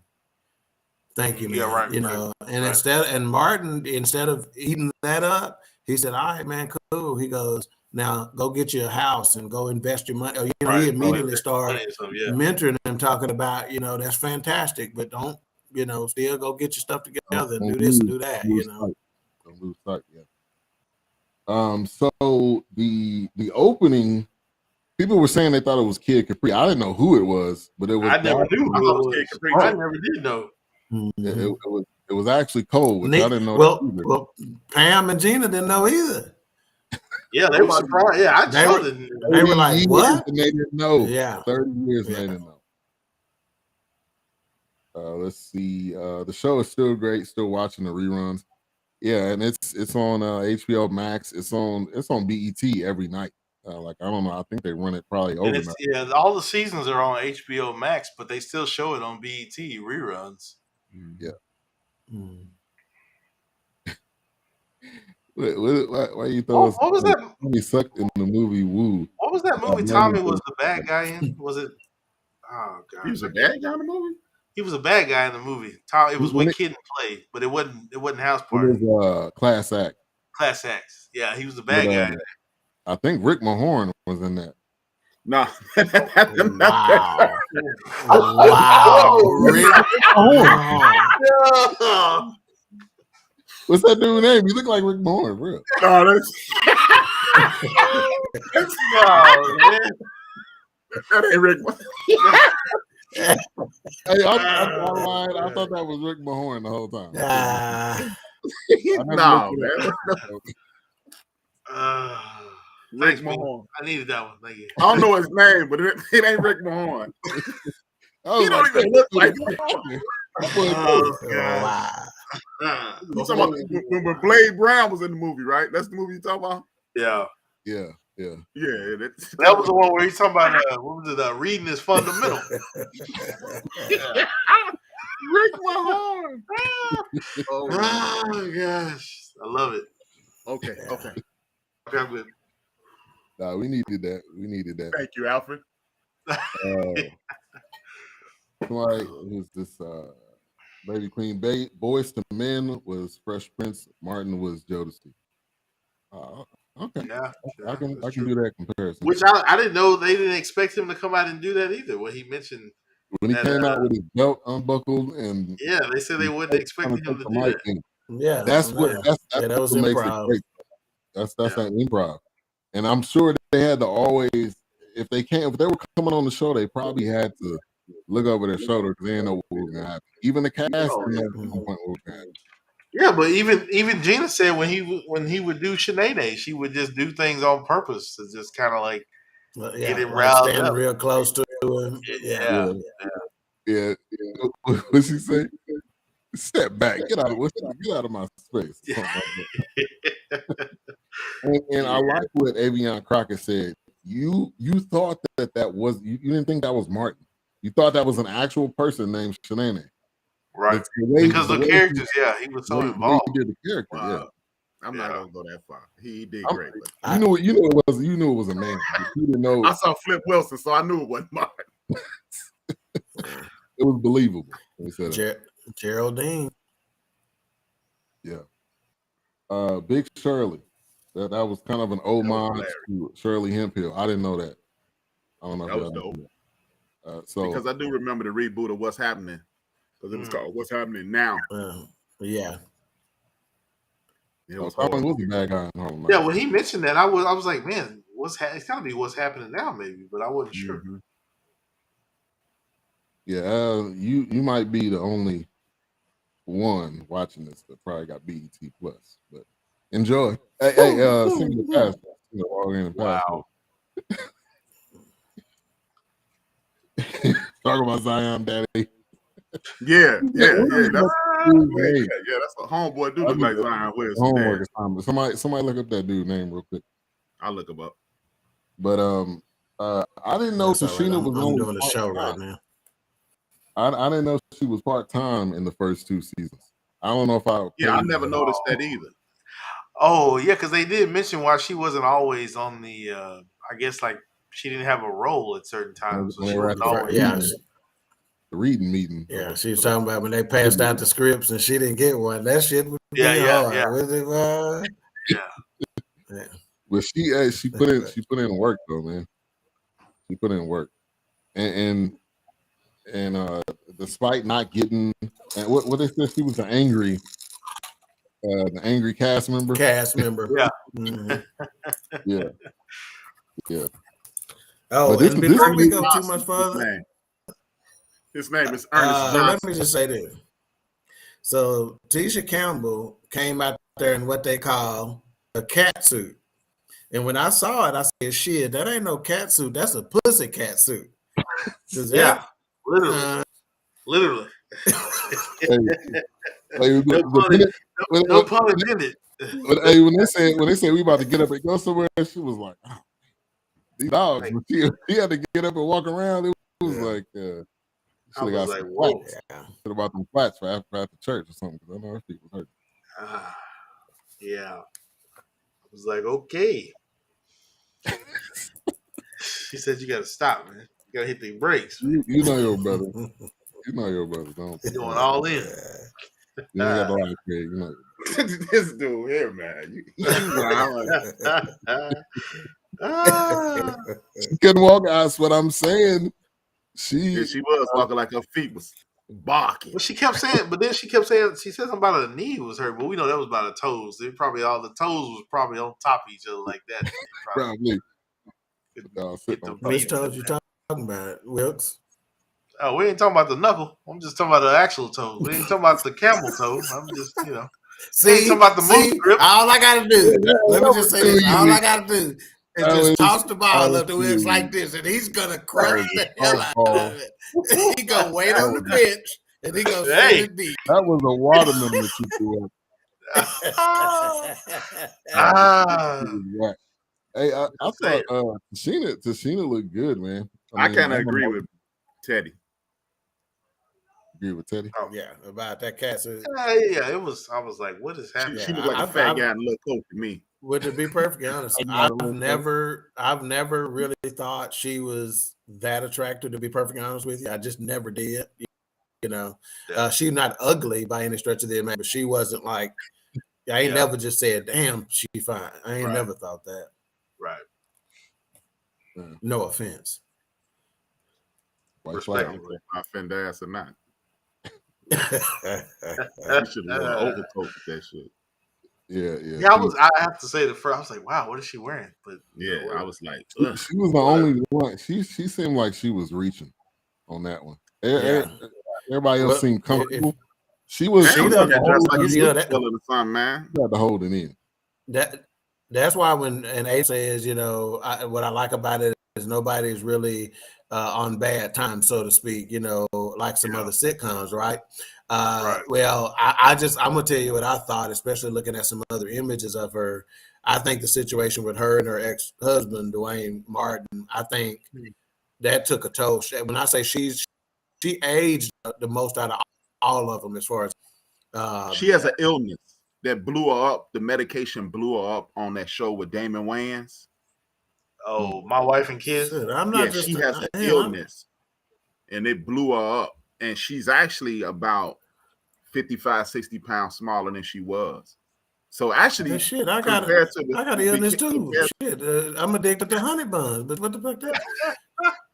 Thank you, man. Yeah, right. You know, and Martin, instead of eating that up, he said, all right, man, cool. He goes, now go get you a house and go invest your money. Or, you know, he immediately started mentoring him, talking about, you know, that's fantastic, but don't, you know, still go get your stuff together and do this and do that, you know. Don't lose sight, yeah. So the opening, people were saying they thought it was Kid Capri. I didn't know who it was, but it was. I never knew who it was. Kid Capri. I never did know. It was actually Cole, which I didn't know. Well, Pam and Gina didn't know either. Yeah, they were surprised. Yeah, they were like, what? And they didn't know. Yeah. 30 years and they didn't know. Let's see. The show is still great. Still watching the reruns. Yeah, and it's on HBO Max. It's on BET every night. Like I don't know. I think they run it probably overnight. Yeah, all the seasons are on HBO Max, but they still show it on BET reruns. Yeah. Why you throw? What was that? Tommy sucked in the movie Woo. What was that movie? Tommy was the bad guy in. Was it? Oh God, he was a bad guy in the movie. He was a bad guy in the movie. It was when Kid and Play, but it wasn't House Party. It was Class Act. Class Acts. Yeah, he was the bad guy. I think Rick Mahorn was in that. No. Wow. Rick Mahorn. What's that dude's name? You look like Rick Mahorn, bro. No, that's man. That ain't Rick Mahorn. Hey, I thought that was Rick Mahorn the whole time. No, man. Rick Mahorn. I needed that one. Thank you. I don't know his name, but it ain't Rick Mahorn. He don't even look like Mahorn. Wow. You talking about when Blade Brown was in the movie, right? That's the movie you talking about? Yeah. That was the one where he's talking about what was it? Reading is fundamental. Rick Mahorn. Oh gosh, I love it. Okay, I'm good. Nah, we needed that. Thank you, Alfred. Who's this? Baby Queen, Boys to Men was Fresh Prince. Martin was Jodeci. Okay. Yeah, I can do that comparison. Which I didn't know they didn't expect him to come out and do that either. When he mentioned when he came out with his belt unbuckled and they said they wouldn't expect him to do that. Yeah, that was improv. Makes it great. That's that improv. And I'm sure they had to always, if they were coming on the show, they probably had to look over their shoulder because they didn't know what was gonna happen. Even the cast didn't know what was gonna happen. Yeah, but even Gina said when he would do Sinead, she would just do things on purpose to just kind of like get him riled up, real close to him. Yeah. What'd she say? Step back. Get out of my space. And I like what Affion Crockett said. You thought that was you didn't think that was Martin. You thought that was an actual person named Shanae. Right. Because the characters, he was so involved. He did the character, I'm not gonna go that far. He did great. But you knew it was a man. You didn't know. I saw Flip Wilson, so I knew it wasn't Martin. It was believable. Geraldine. Yeah. Big Shirley. That was kind of an homage to Shirley Hemphill. I didn't know that. I don't know. That was dope. Because I do remember the reboot of What's Happening, because it was called What's Happening Now. Yeah. It was a bad guy in Harlem. Yeah, when he mentioned that, I was like, man, it's gotta be What's Happening Now, maybe, but I wasn't sure. Mm-hmm. Yeah, you might be the only one watching this that probably got BET Plus, but enjoy. Hey, send me the password. Wow. Talk about Zion Daddy. Yeah. That's a homeboy dude look like Zion Wilson. Homework assignment. Somebody look up that dude name real quick. I'll look him up. But I didn't know Tichina was I'm doing a show right now. I didn't know she was part-time in the first 2 seasons. I don't know if I never noticed that either. Oh, yeah, because they did mention why she wasn't always on the I guess like she didn't have a role at certain times. So she wasn't always the reading meeting. Yeah, she was talking about when they passed out the scripts and she didn't get one. That shit would be hard. Yeah. But she put in work though, man. She put in work, and despite not getting what they said, she was the angry cast member. Yeah. Mm-hmm. Yeah. Oh, and before we go too much further, his name is Ernest Johnson. Let me just say this. So Tisha Campbell came out there in what they call a cat suit. And when I saw it, I said, shit, that ain't no cat suit. That's a pussy cat suit. Literally. No pun intended. When they said we about to get up and go somewhere, she was like, oh, these dogs. He had to get up and walk around. It was like, I was like, whoa. What about them flats for after church or something? Because I know her feet was hurting. Yeah. I was like, okay. She said, you got to stop, man. You got to hit the brakes. You know your brother. You know your brother, don't you? Going all in. You ain't got the right kid, you know. This dude here, man. She couldn't walk. That's what I'm saying. She was walking like her feet was barking. Well, she kept saying, but then she said something about her knee was hurt, but we know that was about her toes. They probably all the toes was probably on top of each other like that. Probably. Which toes you talking about, Wilkes? Oh, we ain't talking about the knuckle. I'm just talking about the actual toes. We ain't talking about the camel toe. I'm just, See, talking about the moose grip. All I gotta do, let me just say this, all I gotta do is just toss the ball up to Wilkes like this, and he's gonna crush the hell out of it. He gonna wait on the bench, and he gonna send it deep. That was a watermelon that you threw up. Hey, I thought Tichina looked good, man. I kind of agree with Teddy. Agree with Teddy? Oh yeah, about that cat suit. Yeah, it was. I was like, "What is happening?" She was like a fat guy and a little coat to me. Well, to be perfectly honest, I've never really thought she was that attractive. To be perfectly honest with you, I just never did. She's not ugly by any stretch of the imagination, but she wasn't like. I ain't never just said, "Damn, she fine." I ain't never thought that. Right. No offense. Respectfully, I offend ass or not. You should have worn an overcoat with that shit. Yeah. I have to say the first. I was like, wow, what is she wearing? But I was like, she was the only one. She seemed like she was reaching on that one. Everybody else seemed comfortable. She was. She got the sun, man. You got to hold it in. That's why when A says, what I like about it is nobody's really on bad times, so to speak, like some other sitcoms, right? Right. Well, I'm gonna tell you what I thought, especially looking at some other images of her. I think the situation with her and her ex-husband, Dwayne Martin, I think that took a toll. When I say she aged the most out of all of them, as far as she has an illness that blew her up. The medication blew her up on that show with Damon Wayans. Oh, My Wife and Kids. Shit, I'm not she has an illness, and it blew her up. And she's actually about 55, 60 pounds smaller than she was. So actually, shit, I got illness too. Shit, I'm addicted to honey buns. But what the fuck that?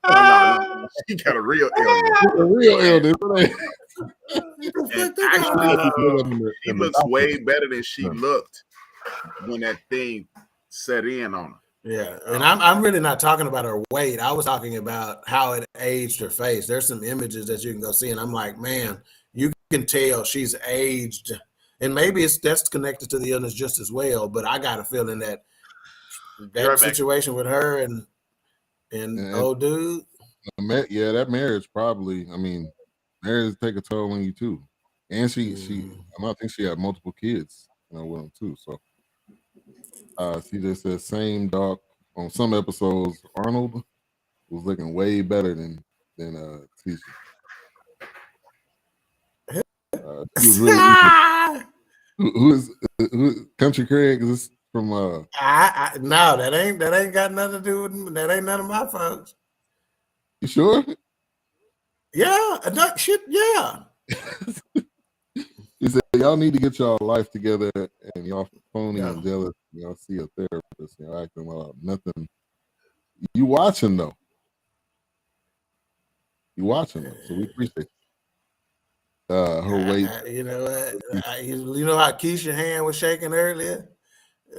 No, she got a real illness. A real illness. Actually, she looks way better than she looked when that thing set in on her. Yeah, and I'm really not talking about her weight. I was talking about how it aged her face. There's some images that you can go see, and I'm like, man, you can tell she's aged, and maybe that's connected to the illness just as well. But I got a feeling that situation with her and old dude. Yeah, that marriage probably. I mean, marriage take a toll on you too, and she I think she had multiple kids, with him too. So. She just said same doc on some episodes. Arnold was looking way better than Tisha. He was really who Country Craig? Is this from no, that ain't got nothing to do with that. Ain't none of my folks. You sure? Yeah, shit. Yeah. He said, y'all need to get y'all life together, and y'all phony and jealous. Y'all see a therapist. Y'all acting about nothing. You watching though. You watching though. So we appreciate her weight. You know what? You know how Keisha's hand was shaking earlier?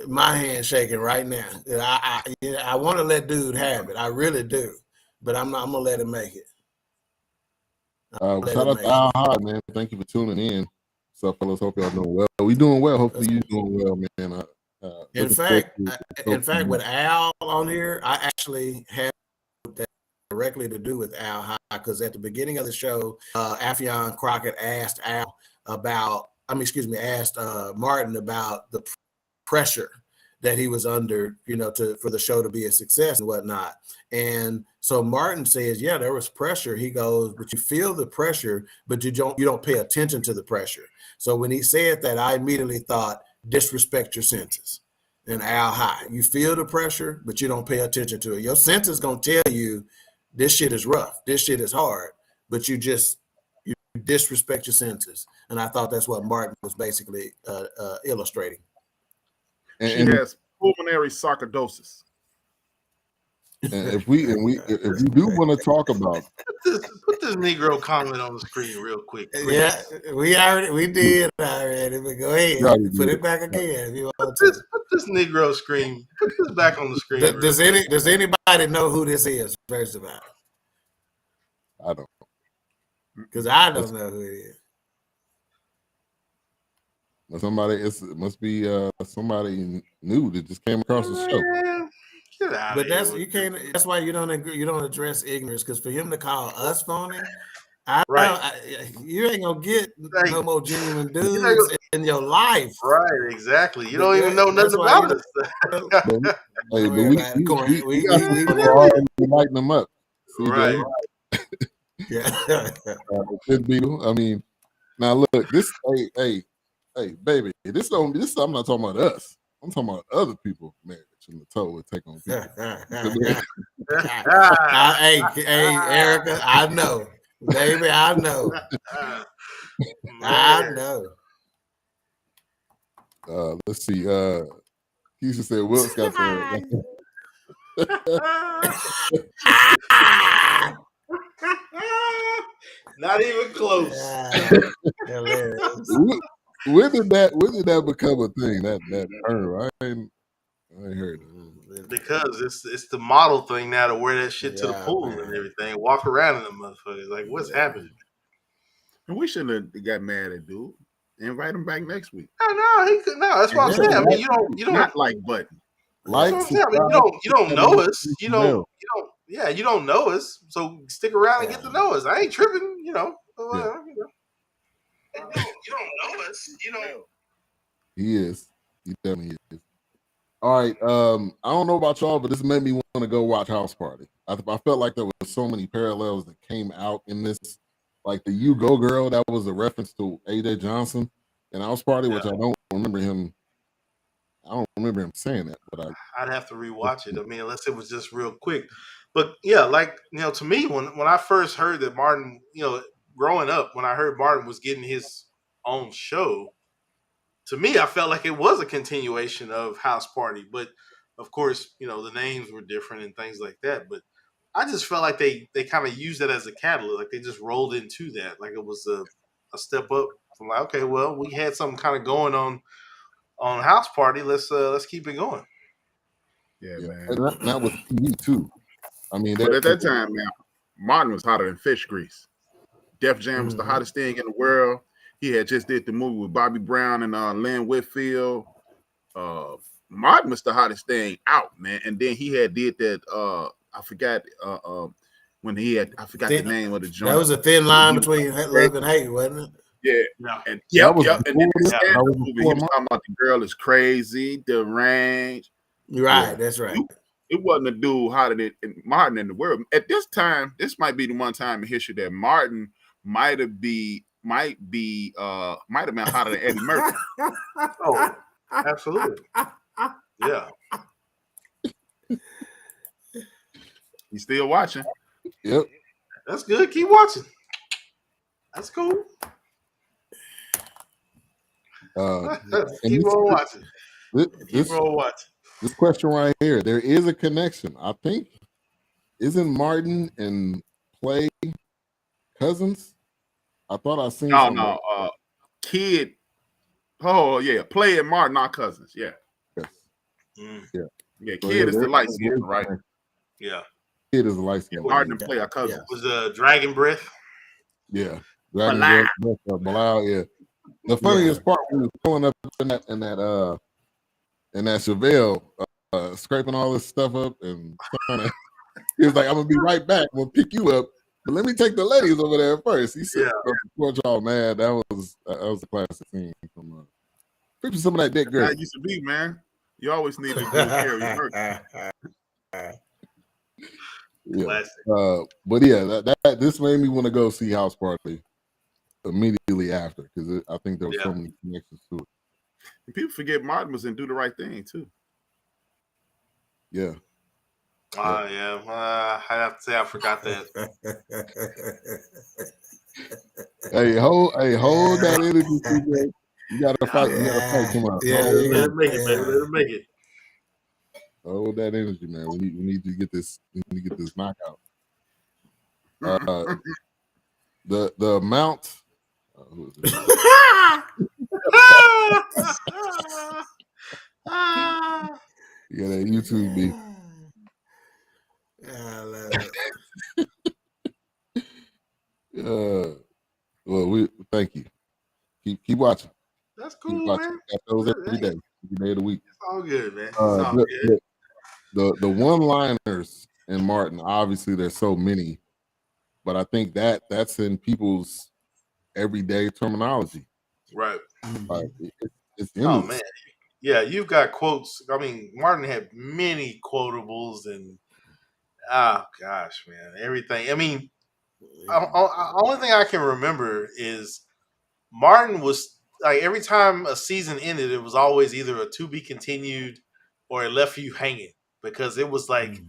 My hand shaking right now. I want to let dude have it. I really do, but I'm gonna let him make it. Shout out to Al High, man. Thank you for tuning in. What's up, fellas? Hope y'all doing well. We doing well. Hopefully you doing well, man. In fact, with Al on here, I actually have that directly to do with Al High, because at the beginning of the show, Affion Crockett asked Martin about the pressure that he was under, for the show to be a success and whatnot. And so Martin says, yeah, there was pressure. He goes, but you feel the pressure, but you don't pay attention to the pressure. So when he said that, I immediately thought, disrespect your senses. And Al High, you feel the pressure, but you don't pay attention to it. Your senses gonna tell you this shit is rough, this shit is hard, but you disrespect your senses. And I thought that's what Martin was basically illustrating. She has pulmonary sarcoidosis. And if we do want to talk about put this Negro comment on the screen real quick. Please. Yeah, we did already, but go ahead, put it back again if you want to. Put this Negro screen. Put this back on the screen. Does anybody know who this is? First of all, I don't, because I don't know who it is. It must be somebody new that just came across the show. Get out but of here. that's why you don't address ignorance, because for him to call us phony, you ain't gonna get no more genuine dudes in your life. Right, exactly. You don't even know nothing about us. Hey, but we lighten them up. Right. Yeah. I mean, now look, this hey, baby, this I'm not talking about us. I'm talking about other people marriage and the toll it take on people. Hey, Erica, I know. Baby, I know. I know. Let's see. Keisha said Wilkes got Not even close. When did that become a thing? That term, I ain't heard it. Because it's the model thing now to wear that shit to the pool and everything, walk around in them motherfuckers. Like, what's happening? And we shouldn't have got mad at dude. Invite him back next week. No, that's what I'm saying. I mean, you don't not like button. Like, I mean, you don't know us. You don't yeah, you don't know us, so stick around and get to know us. I ain't tripping, you know. Yeah. You don't know us, you know. He is. He definitely is. All right. I don't know about y'all, but this made me want to go watch House Party. I felt like there was so many parallels that came out in this. Like the You Go Girl, that was a reference to AJ Johnson in House Party, which I don't remember him. I don't remember him saying that, but I'd have to rewatch it. I mean, unless it was just real quick. But yeah, like, you know, to me, when I first heard that Martin, you know, growing up, when I heard Martin was getting his own show, to me, I felt like it was a continuation of House Party. But of course, you know, the names were different and things like that. But I just felt like they kind of used it as a catalyst. Like they just rolled into that. Like it was a step up from like, okay, well, we had something kind of going on House Party. Let's keep it going. Yeah, man. And that was TV too. I mean, but at that time, man, Martin was hotter than fish grease. Def Jam was the hottest thing in the world. He had just did the movie with Bobby Brown and Lynn Whitfield. Martin was the hottest thing out, man. And then he had did that. I forgot when he had. I forgot the name of the joint. That was a thin line between love and hate, wasn't it? Yeah. And yep. And then the movie, he was talking about the girl is crazy, deranged. Right, that's right. It wasn't a dude hotter than Martin in the world. At this time, this might be the one time in history that Martin might have been hotter than Eddie Murphy. Oh, absolutely. Yeah. He's still watching. Yep. That's good. Keep watching. That's cool. Keep on watching. Keep on watching. This question right here, there is a connection. I think, isn't Martin and Play cousins? I thought I seen. No. Kid. Oh yeah, Play and Martin are cousins. Yeah. Yes. Yeah. Kid is the light skin, right? Yeah. Kid is the light skin. Martin and Play are cousins. Was Dragon Breath? Yeah. Dragon Breath. Yeah. The funniest part when he was pulling up in that Chevelle, scraping all this stuff up and trying to, he was like, I'm gonna be right back. We'll pick you up, but let me take the ladies over there first. He said, "Poor y'all, man. That was a classic scene from picture some of that dick girl." That used to be, man. You always needed to carry work. Yeah. But yeah, that this made me want to go see House Party immediately after because I think there was so many connections to it. And people forget Martin was in Do the Right Thing too. Yeah. I have to say I forgot that. Hey, hold that energy, CJ. You gotta fight. You gotta fight tomorrow. Yeah, let it make it, baby. Let it make it. Hold that energy, man. We need to get this. We need to get this knockout. The amount. Who is it? Yeah, that YouTube beef. I love it. Well, we thank you. Keep watching. That's cool, man. Got those every day of the week. It's all good, man. It's all good. The one-liners in Martin, obviously there's so many, but I think that's in people's everyday terminology. Right. Like, it's oh man. Yeah, you've got quotes. I mean, Martin had many quotables and gosh, man, everything. I mean, only thing I can remember is Martin was like every time a season ended, it was always either a to be continued or it left you hanging because it was like,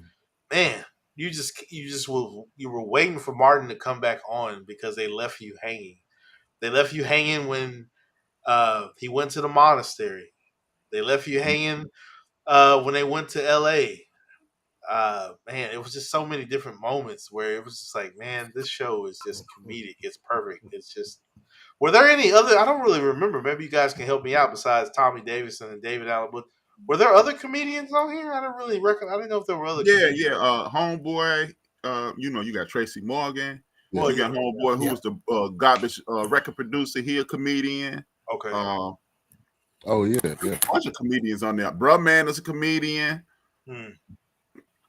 man, you were waiting for Martin to come back on because they left you hanging. They left you hanging when he went to the monastery. They left you hanging when they went to L.A. Man, it was just so many different moments where it was just like, man, this show is just comedic. It's perfect. It's just. Were there any other? I don't really remember. Maybe you guys can help me out besides Tommy Davidson and David Allen. But were there other comedians on here? I don't really reckon. I didn't know if there were other. Yeah. Homeboy. You got Tracy Morgan. Well, you got Homeboy, who was the garbage record producer. He a comedian. Okay. Oh yeah. A bunch of comedians on there. Bruh Man is a comedian.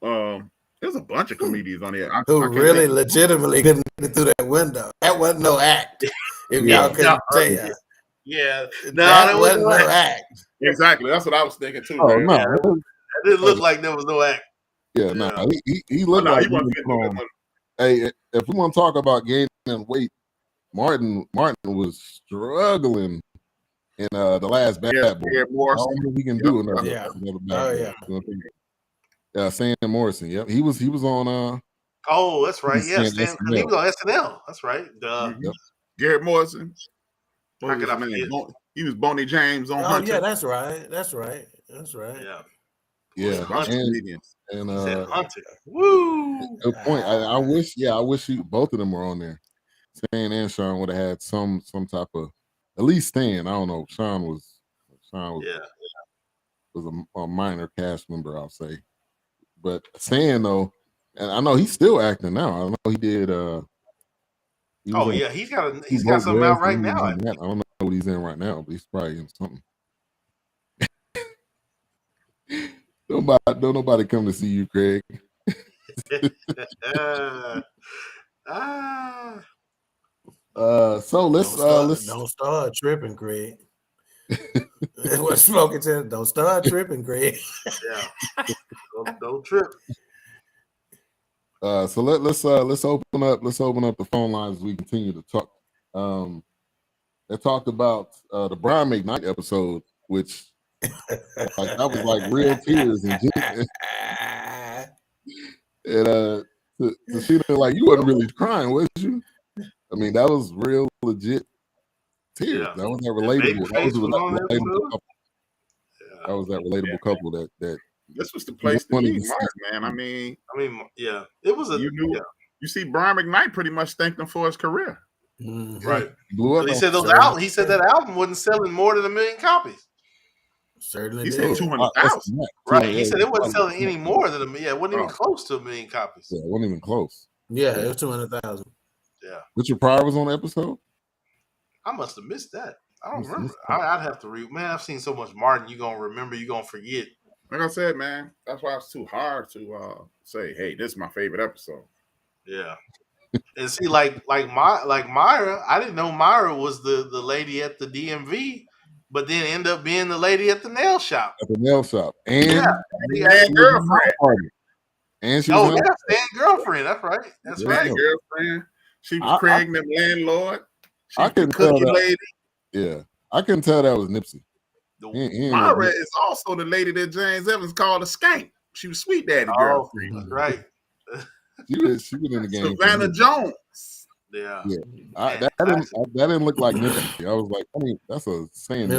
There's There's a bunch of comedians on here. Who really legitimately couldn't get through that window. That wasn't no act. If y'all couldn't tell. Yeah. No, that wasn't no act. Exactly. That's what I was thinking too. Oh, man. no. It didn't look like there was no act. Yeah, no. He looked like he was on. Hey, if we want to talk about gaining weight, Martin was struggling in the last Bad Boy. I don't know if he can do another Bad Boy. Yeah, Sam Morrison. Yep, he was on. Oh, that's right. Yeah, he was on SNL. That's right. Yep. Garrett Morrison. He was Boney James on Hunter. Yeah, that's right. That's right. Yeah. Yeah. And Hunter. Woo. Good point. I wish both of them were on there. Stan and Sean would have had some type of, at least Stan. I don't know. Sean was a minor cast member, I'll say. But Stan though, and I know he's still acting now. I know he did. He's got something out right now. I don't know what he's in right now, but he's probably in something. Don't nobody come to see you, Craig. So let's don't start tripping, Craig. What Smoking said, don't start tripping, Craig. Yeah. Don't trip. So let's open up the phone lines as we continue to talk. They talked about the Brian McKnight episode, which that was like real tears and Tichina, like, you wasn't really crying, was you? I mean, that was real legit tears. Yeah. That was that relatable. That was that relatable couple that this was the place to be, Mark, man. I mean, yeah, it was you see, Brian McKnight pretty much thanked him for his career. Right. Blew up. He said that album wasn't selling more than 1 million copies. Certainly he did. said 200,000. Right. He said it wasn't selling any more than it wasn't even close to 1 million copies. Yeah, it wasn't even close. Yeah, it was 200,000. Yeah. Richard Pryor was on the episode? I must have missed that. I don't remember. I'd have to read. Man, I've seen so much Martin. You're gonna remember. You're gonna forget. Like I said, man, that's why it's too hard to say, "Hey, this is my favorite episode." Yeah. And see, like Myra, I didn't know Myra was the lady at the DMV, but then end up being the lady at the nail shop. At the nail shop, and girlfriend. And she was Stan's girlfriend. That's right. That's right. Girlfriend. She was Craig, the landlord. She I couldn't tell that. Lady. Yeah, I couldn't tell that was Nipsey. Myra is also the lady that James Evans called a skank. She was Sweet Daddy girlfriend. That's right. She was in the game. Savannah Jones. Yeah. That didn't look like Nipsey. I was like, I mean, that's a saying.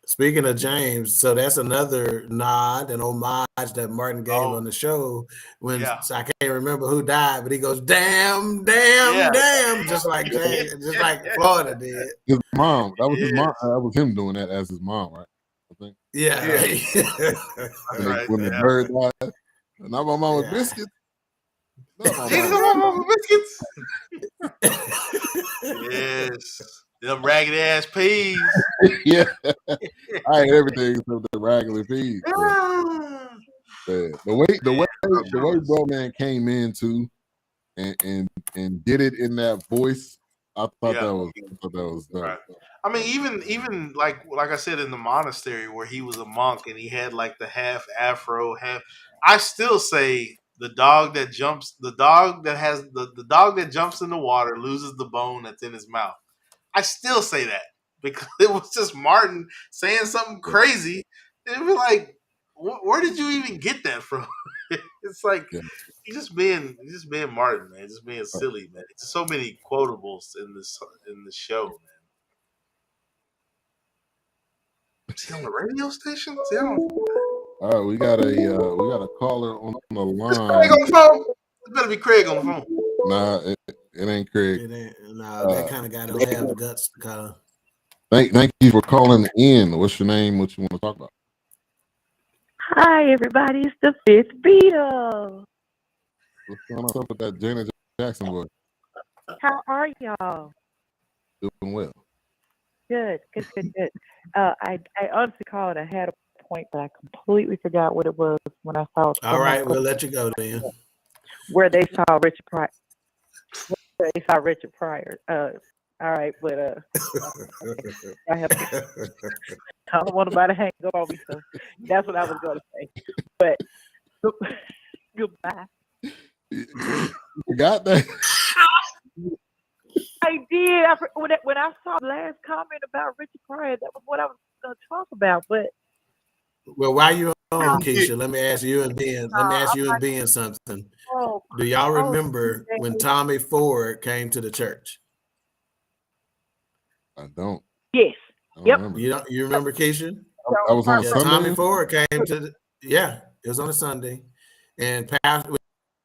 Speaking of James, so that's another nod and homage that Martin gave on the show when I can't remember who died, but he goes, damn, just like James, just like Florida did. His mom. That was his mom. That was him doing that as his mom, right? I think. Yeah. When the bird died. Not my mama biscuits. Not my mama biscuits. Yes. Them ragged ass peas. Yeah. I ate everything except the regular peas. The way Bro Man came in too and did it in that voice, I thought that was dope. Right. I mean, even like I said, in the monastery where he was a monk and he had like the half afro, I still say the dog that jumps in the water loses the bone that's in his mouth. I still say that because it was just Martin saying something crazy. And it was like, where did you even get that from? It's like he's just being Martin, man. Just being silly, man. It's so many quotables in the show, man. Is he on the radio station? All right, we got a caller on the line. Is Craig on the phone? It better be Craig on the phone. Nah, it ain't Craig. That kind of guy don't have the guts to call. Thank you for calling in. What's your name? What you want to talk about? Hi, everybody. It's the Fifth Beatle. What's going on with that Janet Jackson voice? How are y'all? Doing well. Good. I honestly called. I had a point, but I completely forgot what it was when I saw. All right, we'll let you go then. Where they saw Richard Pryor. All right, but I don't want nobody to hang up on me, so that's what I was going to say. But goodbye. You got that? I did. When I saw the last comment about Richard Pryor, that was what I was going to talk about. But well, while you're on, Keisha, let me ask you and Ben something. Do y'all remember when Tommy Ford came to the church? I don't. Yes. Yep. Remember. You remember, Keisha? I was on Sunday. Tommy Ford came to it was on a Sunday, and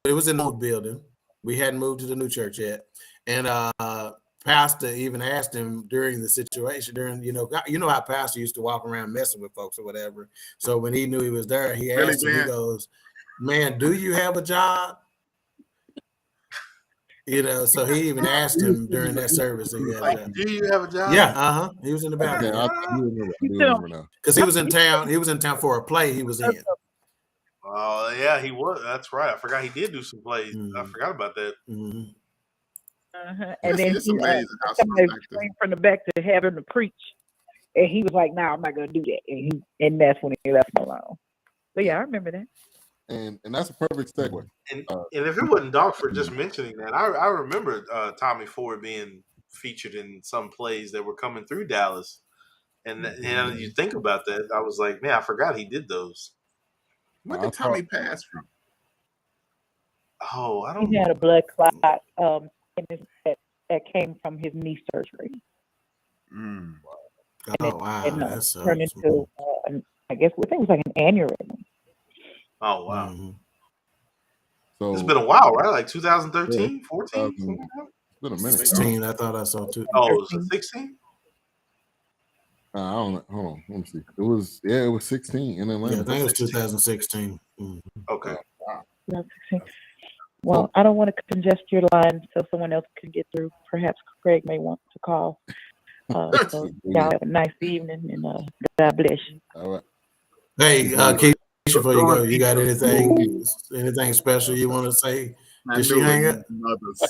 it was in the old building. We hadn't moved to the new church yet, and pastor even asked him during the situation, how pastor used to walk around messing with folks or whatever. So when he knew he was there, he asked him, he goes, "Man, do you have a job?" So he even asked him during that service. Do you have a job? Yeah, he was in the bathroom. I do remember now. Because he was in town. He was in town for a play he was in. Oh, yeah, he was. That's right. I forgot he did do some plays. I forgot about that. Mm-hmm. And then somebody came from the back to have him to preach, and he was like, "No, I'm not going to do that." And that's when he left him alone. But yeah, I remember that. And that's a perfect segue. And if it wasn't Doc for just mentioning that, I remember Tommy Ford being featured in some plays that were coming through Dallas. And you think about that, I was like, man, I forgot he did those. Where did Tommy pass from? Oh, I don't know. He had a blood clot that came from his knee surgery. Mm. Oh, wow. That turned into, I guess, I think it was like an aneurysm. Oh, wow. Mm-hmm. So it's been a while, right? Like 2013, 14? It's been a minute. 16, I thought I saw too. Oh, was it 16? I don't know. Hold on. Let me see. It was 16 in Atlanta. Yeah, I think it was 2016. Mm-hmm. Okay. Well, I don't want to congest your line so someone else can get through. Perhaps Craig may want to call. So y'all have a nice evening, and God bless you. All right. Hey, Keisha, before you go, you got anything special you want to say? Did she hang up?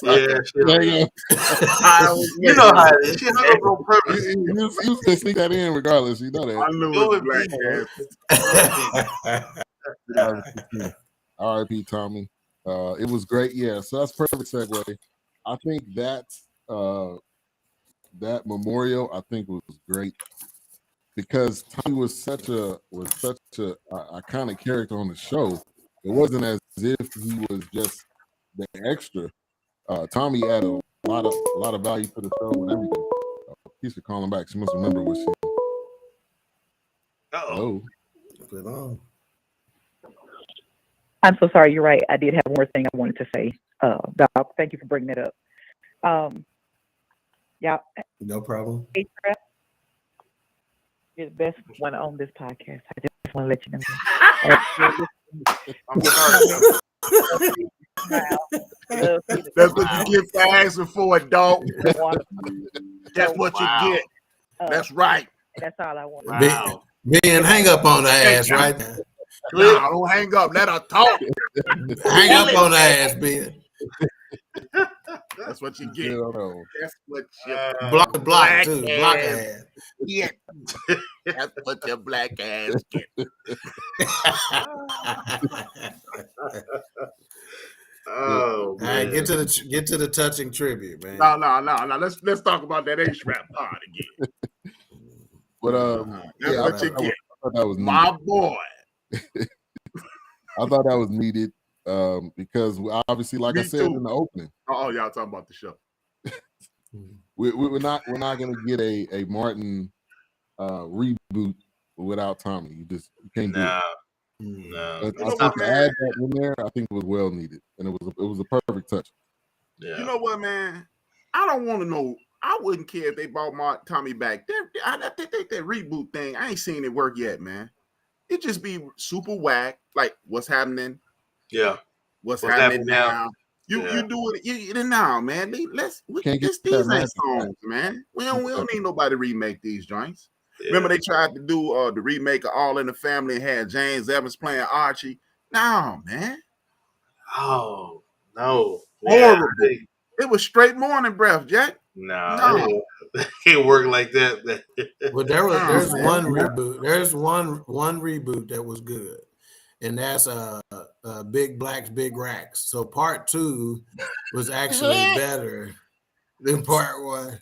Yeah, she hung up. You know how it is. She hung up on purpose. You was gonna sneak that in regardless. You know that. I knew it was black ass. R.I.P. Tommy. It was great. Yeah, so that's perfect segue. I think that memorial I think was great because Tommy was such a iconic character on the show. It wasn't as if he was just the extra. Tommy added a lot of value to the show and everything. Keisha calling back. She must remember what she. Uh-oh. Hello. I'm so sorry. You're right. I did have one more thing I wanted to say. Doc, thank you for bringing that up. Yeah. No problem. You're the best one on this podcast. I just want to let you know. I'm sorry. That's what you get for asking for a dog. That's what you get. That's right. That's all I want. Wow. Ben, hang up on the ass right now. No, don't hang up. Let her talk. Hang up on the ass, Ben. That's what you get. That's what you block too. Block ass. Yeah. That's what your black ass get. Oh, man. All right, get to the touching tribute, man. No. Let's talk about that H-Rap part again. But that's what you get. I thought that was my boy. I thought that was needed because obviously, like I said in the opening. Oh, y'all talking about the show. We're not gonna get a Martin reboot without Tommy. You can't do it. No, I think to add that in there, I think it was well needed, and it was a perfect touch. Yeah. You know what, man? I don't want to know. I wouldn't care if they brought Tommy back. I think that reboot thing, I ain't seen it work yet, man. It just be super whack. Like, what's happening? Yeah. What's happening now? You do it now, man. These ain't songs, man. We don't need nobody to remake these joints. Remember they tried to do the remake of All in the Family and had James Evans playing Archie? No, man. Oh no. Horrible. It was straight morning breath, Jack. No. It can't work like that. Well, there's one reboot. There's one reboot that was good, and that's Big Blacks, Big Racks. So part 2 was actually better than part 1.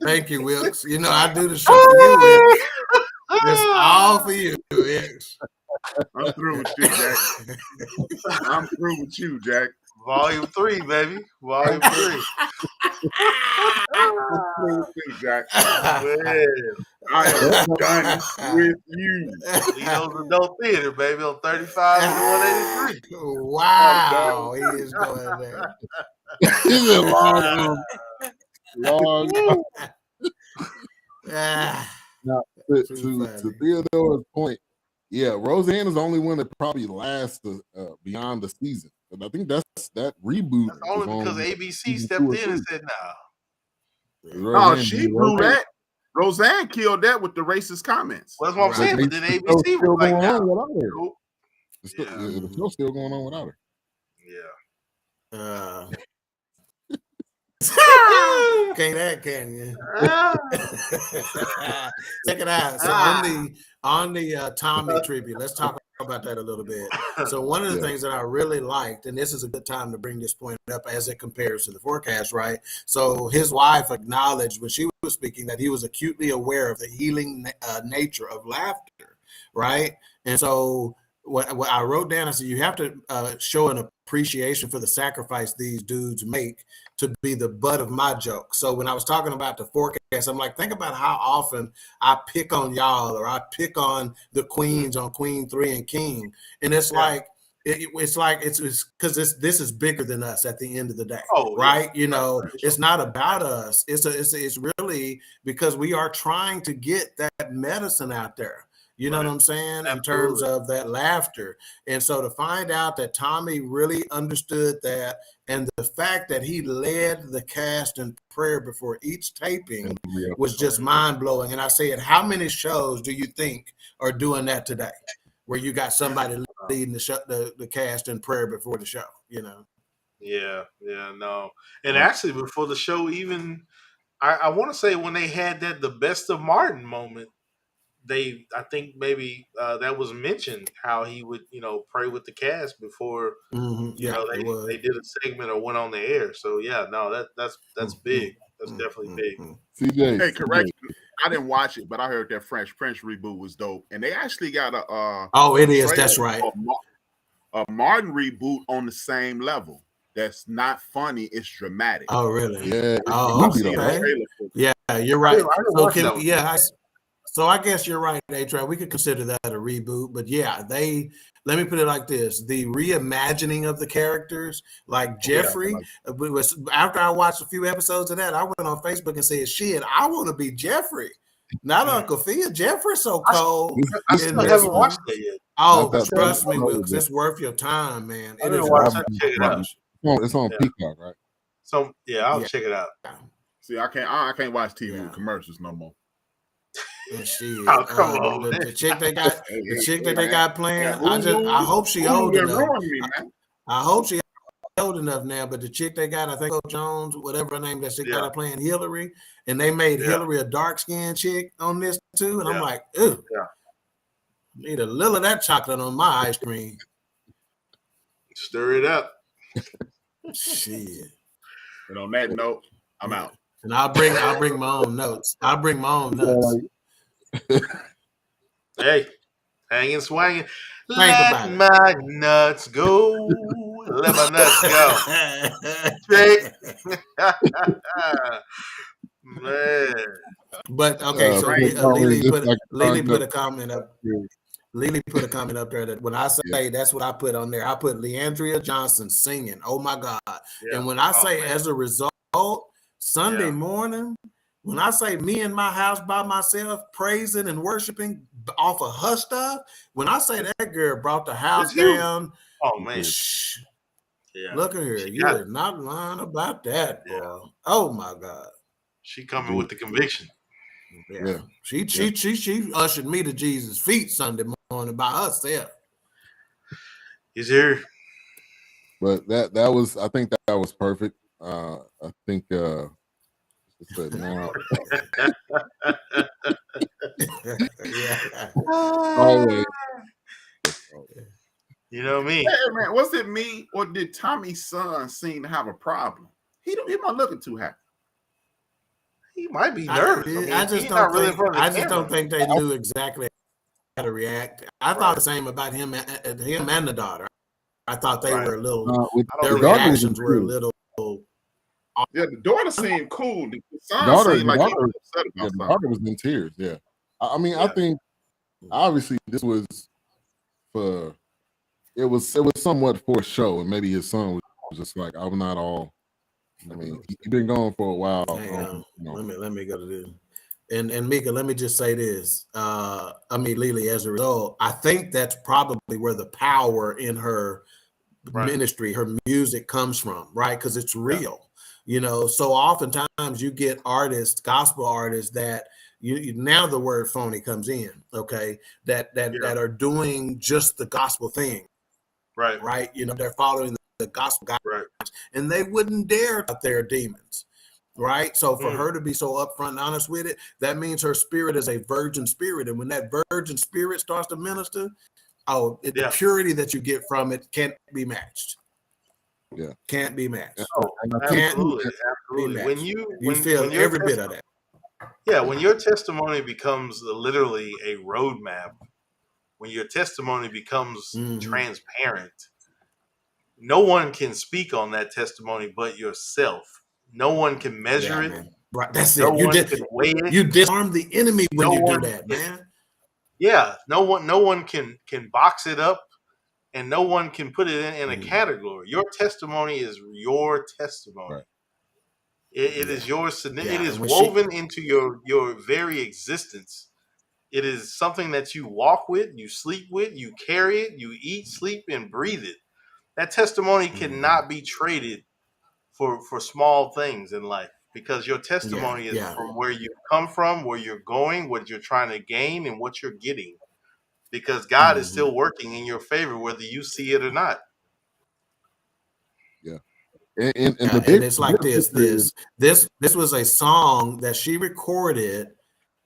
Thank you, Wilkes. You know I do the show for you, Wilkes. It's all for you, Wilkes. I'm through with you, Jack. I'm through with you, Jack. Volume 3, baby. Volume 3. I'm through with you, Jack. Man. I am done with you. Leo's Adult Theater, baby, on 35 and 183. Wow, he is going there. He's a long. Now, to Theodore's point, yeah, Roseanne is the only one that probably lasts beyond the season. And I think that reboot. That's only because ABC stepped in and said, "Nah." Oh, she blew that. Roseanne killed that with the racist comments. Well, that's what I'm saying. But then ABC was like, "Nah." The show's still going on without her. Yeah. Can't that, can you? Check it out. So on the Tommy tribute, let's talk about that a little bit. So one of the things that I really liked, and this is a good time to bring this point up as it compares to the Fourcast, right? So his wife acknowledged when she was speaking that he was acutely aware of the healing nature of laughter, right? And so what I wrote down, I said, you have to show an appreciation for the sacrifice these dudes make to be the butt of my joke. So when I was talking about the Fourcast, I'm like, think about how often I pick on y'all, or I pick on the queens on Queen 3 and King. And it's like, it's because this is bigger than us at the end of the day, right? You know, it's not about us. It's really because we are trying to get that medicine out there. You know what I'm saying? In terms of that laughter. And so to find out that Tommy really understood that, and the fact that he led the cast in prayer before each taping was just mind-blowing. And I said, how many shows do you think are doing that today, where you got somebody leading the cast in prayer before the show, you know? No. And actually, before the show even, I want to say when they had the best of Martin moment, I think maybe that was mentioned, how he would, pray with the cast before, they did a segment or went on the air. So that's big. That's definitely big. CJ, hey, correction. I didn't watch it, but I heard that French reboot was dope, and they actually got it is. That's right. A Martin reboot on the same level. That's not funny. It's dramatic. Oh, really? Yeah. Okay. Yeah, you're right. So I guess you're right, A-Track. We could consider that a reboot, but let me put it like this. The reimagining of the characters, like Jeffrey, was after I watched a few episodes of that, I went on Facebook and said, shit, I want to be Jeffrey. Not Uncle Phil. Jeffrey's so cold. I still haven't watched it yet. Oh, trust me, Wilkes, it's worth your time, man. It is worth it. Check it out. It's on Peacock, right? So I'll check it out. See, I can't watch TV with commercials no more. Shit. Come on, the chick they got, that they got playing. I hope she old enough. I hope she old enough now. But the chick they got, I think Jones, whatever her name, that chick got her playing Hillary, and they made Hillary a dark skinned chick on this too. And I'm like, ew, need a little of that chocolate on my ice cream. Stir it up. Shit. And on that note, I'm out. And I'll bring my own notes. Hey, hanging, swanging. Let my nuts go. Let my nuts go. Man. But okay, so Lily put a comment up. Lily put a comment up there that when I say that's what I put on there, I put Leandria Johnson singing. Oh my God. Yeah. And when I say as a result, Sunday morning, when I say me in my house by myself, praising and worshiping off of her stuff, when I say that girl brought the house down. Oh man. Look at her. You are not lying about that, bro. Oh my God. She coming with the conviction. Yeah. She ushered me to Jesus' feet Sunday morning by herself. Is there? But that was, I think that was perfect. I think now Yeah. always. You know me. Hey, man, was it me or did Tommy's son seem to have a problem? He not looking too happy. He might be nervous. I just don't think they knew exactly how to react. I thought the same about him and the daughter. I thought they were a little. Their reactions were a little. Yeah, the daughter seemed cool. The son Daughter, seemed like he was upset about the daughter was in tears. Yeah, I mean, I think obviously this was for. It was somewhat for a show, and maybe his son was just like, I'm not all. I mean, he's been gone for a while. Let me go to this. And Mika, let me just say this. Lily, as a result, I think that's probably where the power in her ministry, her music comes from, right? Because it's real. You know, so oftentimes you get artists, gospel artists that you now the word phony comes in, okay, that are doing just the gospel thing. Right. You know, they're following the gospel guidelines, and they wouldn't dare out their demons. Right. So for her to be so upfront and honest with it, that means her spirit is a virgin spirit. And when that virgin spirit starts to minister, the purity that you get from it can't be matched. Yeah. Can't be matched. Absolutely. When you feel every bit of that. Yeah. When your testimony becomes literally a roadmap, when your testimony becomes transparent, no one can speak on that testimony but yourself. No one can measure it. Man. Right, that's it. You disarm the enemy when you do that, man. Yeah, no one can box it up, and no one can put it in a category. Your testimony is your testimony. Right. It is yours. It is woven into your very existence. It is something that you walk with, you sleep with, you carry it, you eat, sleep, and breathe it. That testimony cannot be traded for small things in life, because your testimony is from where you come from, where you're going, what you're trying to gain, and what you're getting. Because God is still working in your favor, whether you see it or not. Yeah. And it's like this was a song that she recorded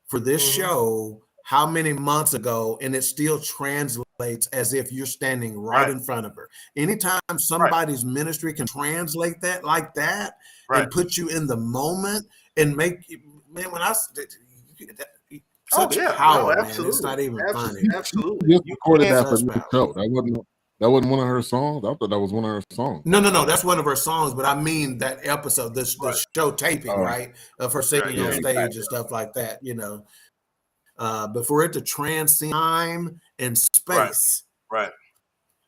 for this show how many months ago, and it still translates as if you're standing right in front of her. Anytime somebody's ministry can translate that like that and put you in the moment and make you, man, when such power, man. It's not even funny. Absolutely. You recorded that for the show. That wasn't one of her songs. I thought that was one of her songs. No, that's one of her songs. But I mean that episode, the show taping, right, of her singing on stage and stuff like that. You know, but for it to transcend time and space, right.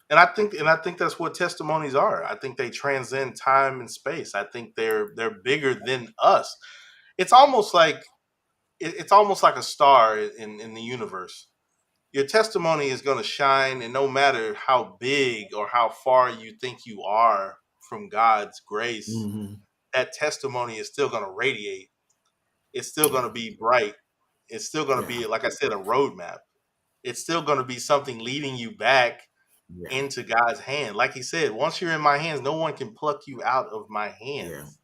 And I think that's what testimonies are. I think they transcend time and space. I think they're bigger than us. It's almost like a star in the universe. Your testimony is going to shine, and no matter how big or how far you think you are from God's grace, that testimony is still going to radiate. It's still going to be bright. It's still going to be, like I said, a roadmap. It's still going to be something leading you back into God's hand. Like he said, once you're in my hands, no one can pluck you out of my hands.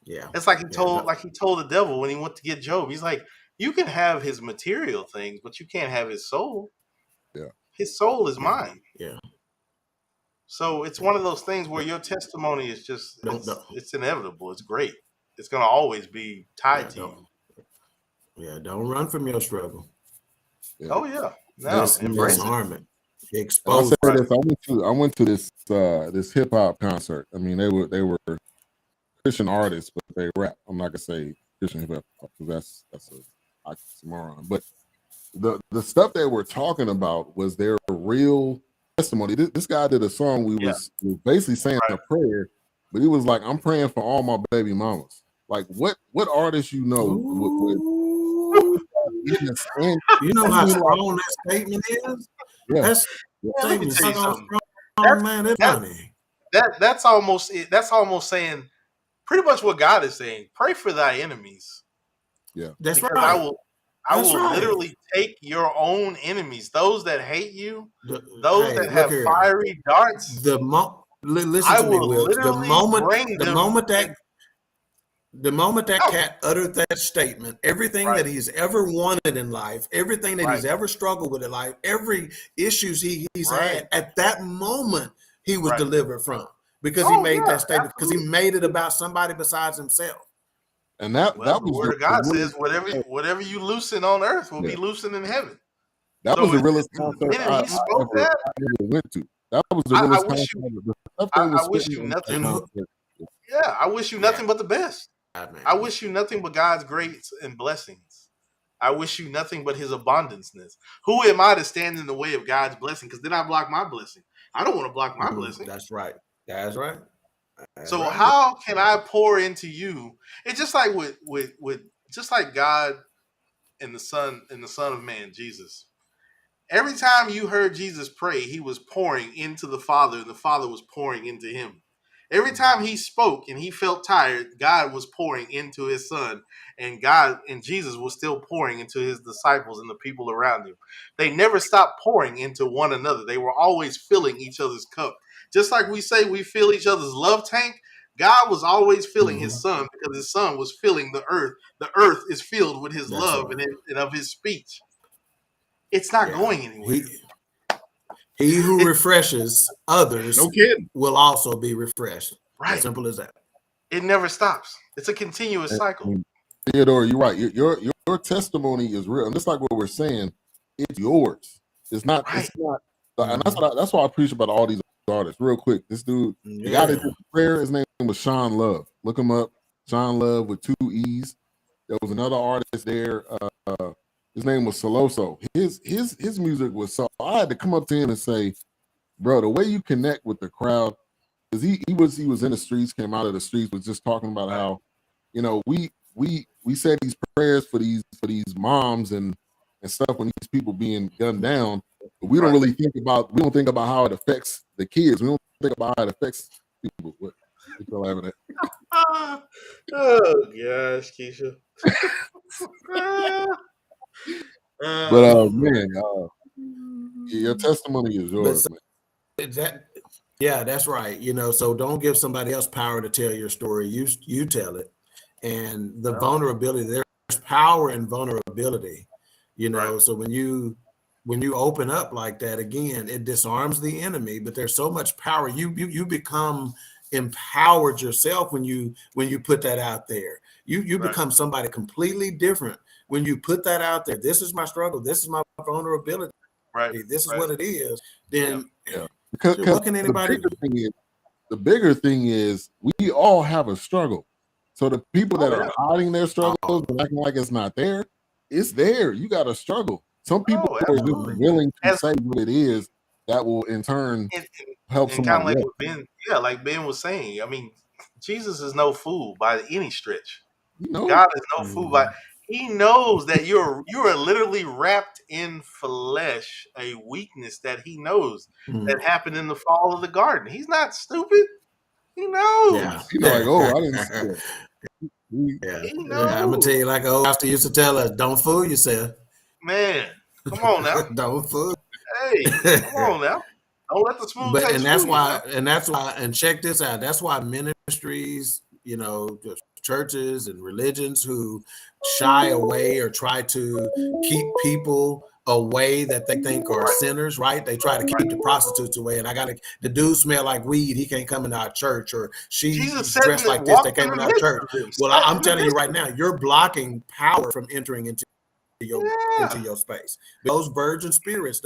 Yeah. It's like he told the devil when he went to get Job. He's like, you can have his material things, but you can't have his soul. Yeah. His soul is mine. Yeah. So it's one of those things where your testimony is just, it's inevitable. It's great. It's going to always be tied to you. Yeah. Don't run from your struggle. Yeah. Oh yeah. No, disarm it. Expose it. I went to this hip hop concert. I mean, they were Christian artists, but they rap. I'm not gonna say Christian hip hop because that's a oxymoron. But the stuff they were talking about was their real testimony. This guy did a song. We was basically saying a prayer, but he was like, "I'm praying for all my baby mamas." Like, what artists you know would you know how strong that statement is? Yeah. That's almost saying pretty much what God is saying. Pray for thy enemies. Yeah, that's because right. I will literally take your own enemies, those that hate you, those Hey, that look have here. fiery darts. Listen to me, Wilkes. The moment that cat uttered that statement, everything that he's ever wanted in life, everything that he's ever struggled with in life, every issues he's had, at that moment he was delivered from, because he made that statement, because he made it about somebody besides himself. And that was the word of God says, whatever you loosen on earth will be loosened in heaven. That was the realest concert I ever went to. That was the realest concert. I wish you nothing. Yeah, I wish you nothing but the best. I wish you nothing but God's grace and blessings. I wish you nothing but his abundanceness. Who am I to stand in the way of God's blessing? Because then I block my blessing. I don't want to block my blessing. That's right. That's right. So how can I pour into you? It's just like with just like God and the Son of Man, Jesus. Every time you heard Jesus pray, he was pouring into the Father, and the Father was pouring into him. Every time he spoke and he felt tired, God was pouring into his Son, and Jesus was still pouring into his disciples and the people around him. They never stopped pouring into one another. They were always filling each other's cup. Just like we say we fill each other's love tank, God was always filling his Son, because his Son was filling the earth. The earth is filled with his love and of his speech. It's not going anywhere. He who refreshes others will also be refreshed. Right. As simple as that. It never stops. It's a continuous cycle. Theodore, you're right. Your testimony is real, and just like what we're saying, it's yours. It's not. Right. It's not. And that's why I preach about all these artists. Real quick, this dude, the guy that did the prayer, his name was Sean Love. Look him up. Sean Love with 2 E's. There was another artist there. His name was Soloso. His music was so. I had to come up to him and say, "Bro, the way you connect with the crowd, because he was in the streets, came out of the streets, was just talking about how, we say these prayers for these moms and stuff when these people being gunned down, but we don't really think about how it affects the kids. We don't think about how it affects people." What you laughing at? Oh gosh, Keisha. But man, your testimony is yours, man. That's right. So don't give somebody else power to tell your story. You tell it. And the vulnerability, there's power in vulnerability. So when you open up like that, again, it disarms the enemy, but there's so much power. You become empowered yourself when you put that out there. You become somebody completely different when you put that out there. This is my struggle. This is my vulnerability. Right. This is what it is. Then because what can anybody do? The bigger thing is we all have a struggle. So the people that are hiding their struggles and acting like it's not there, it's there. You got a struggle. Some people are just willing to say what it is that will in turn help somebody. Kind of like Ben, like Ben was saying. I mean, Jesus is no fool by any stretch. God is no fool by. He knows that you are literally wrapped in flesh, a weakness that he knows that happened in the fall of the garden. He's not stupid. He knows. Yeah. He's like, I didn't see it. I'm gonna tell you, like old pastor used to tell us, don't fool yourself. Man, come on now. Don't fool. Hey, come on now. Don't let the smooth taste. And check this out. That's why ministries, churches and religions who shy away or try to keep people away that they think are sinners, right? They try to keep the prostitutes away. And the dude smell like weed, he can't come in our church, or she's dressed like this, they can't come in our church. Well, I'm telling you right now, you're blocking power from entering into your space. Those virgin spirits,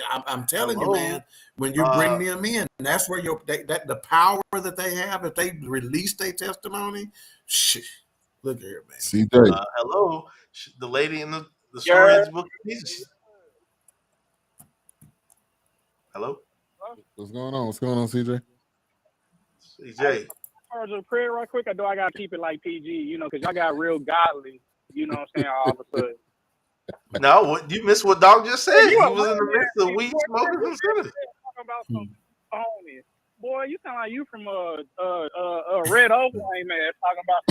I'm telling you, man, when you bring them in, that's where the power that they have, if they release their testimony, look here, man. CJ. Hello, the lady in the story's book. Hello. What's going on? CJ? CJ. Charge of prayer right quick. I know I gotta keep it like PG, because y'all got real godly. You know what I'm saying? All of a sudden. No, you missed what Dog just said. He was in the midst of weed smoking and sinners. Talking about some phony. boy, you sound like you from Red Oak, lame man, talking about,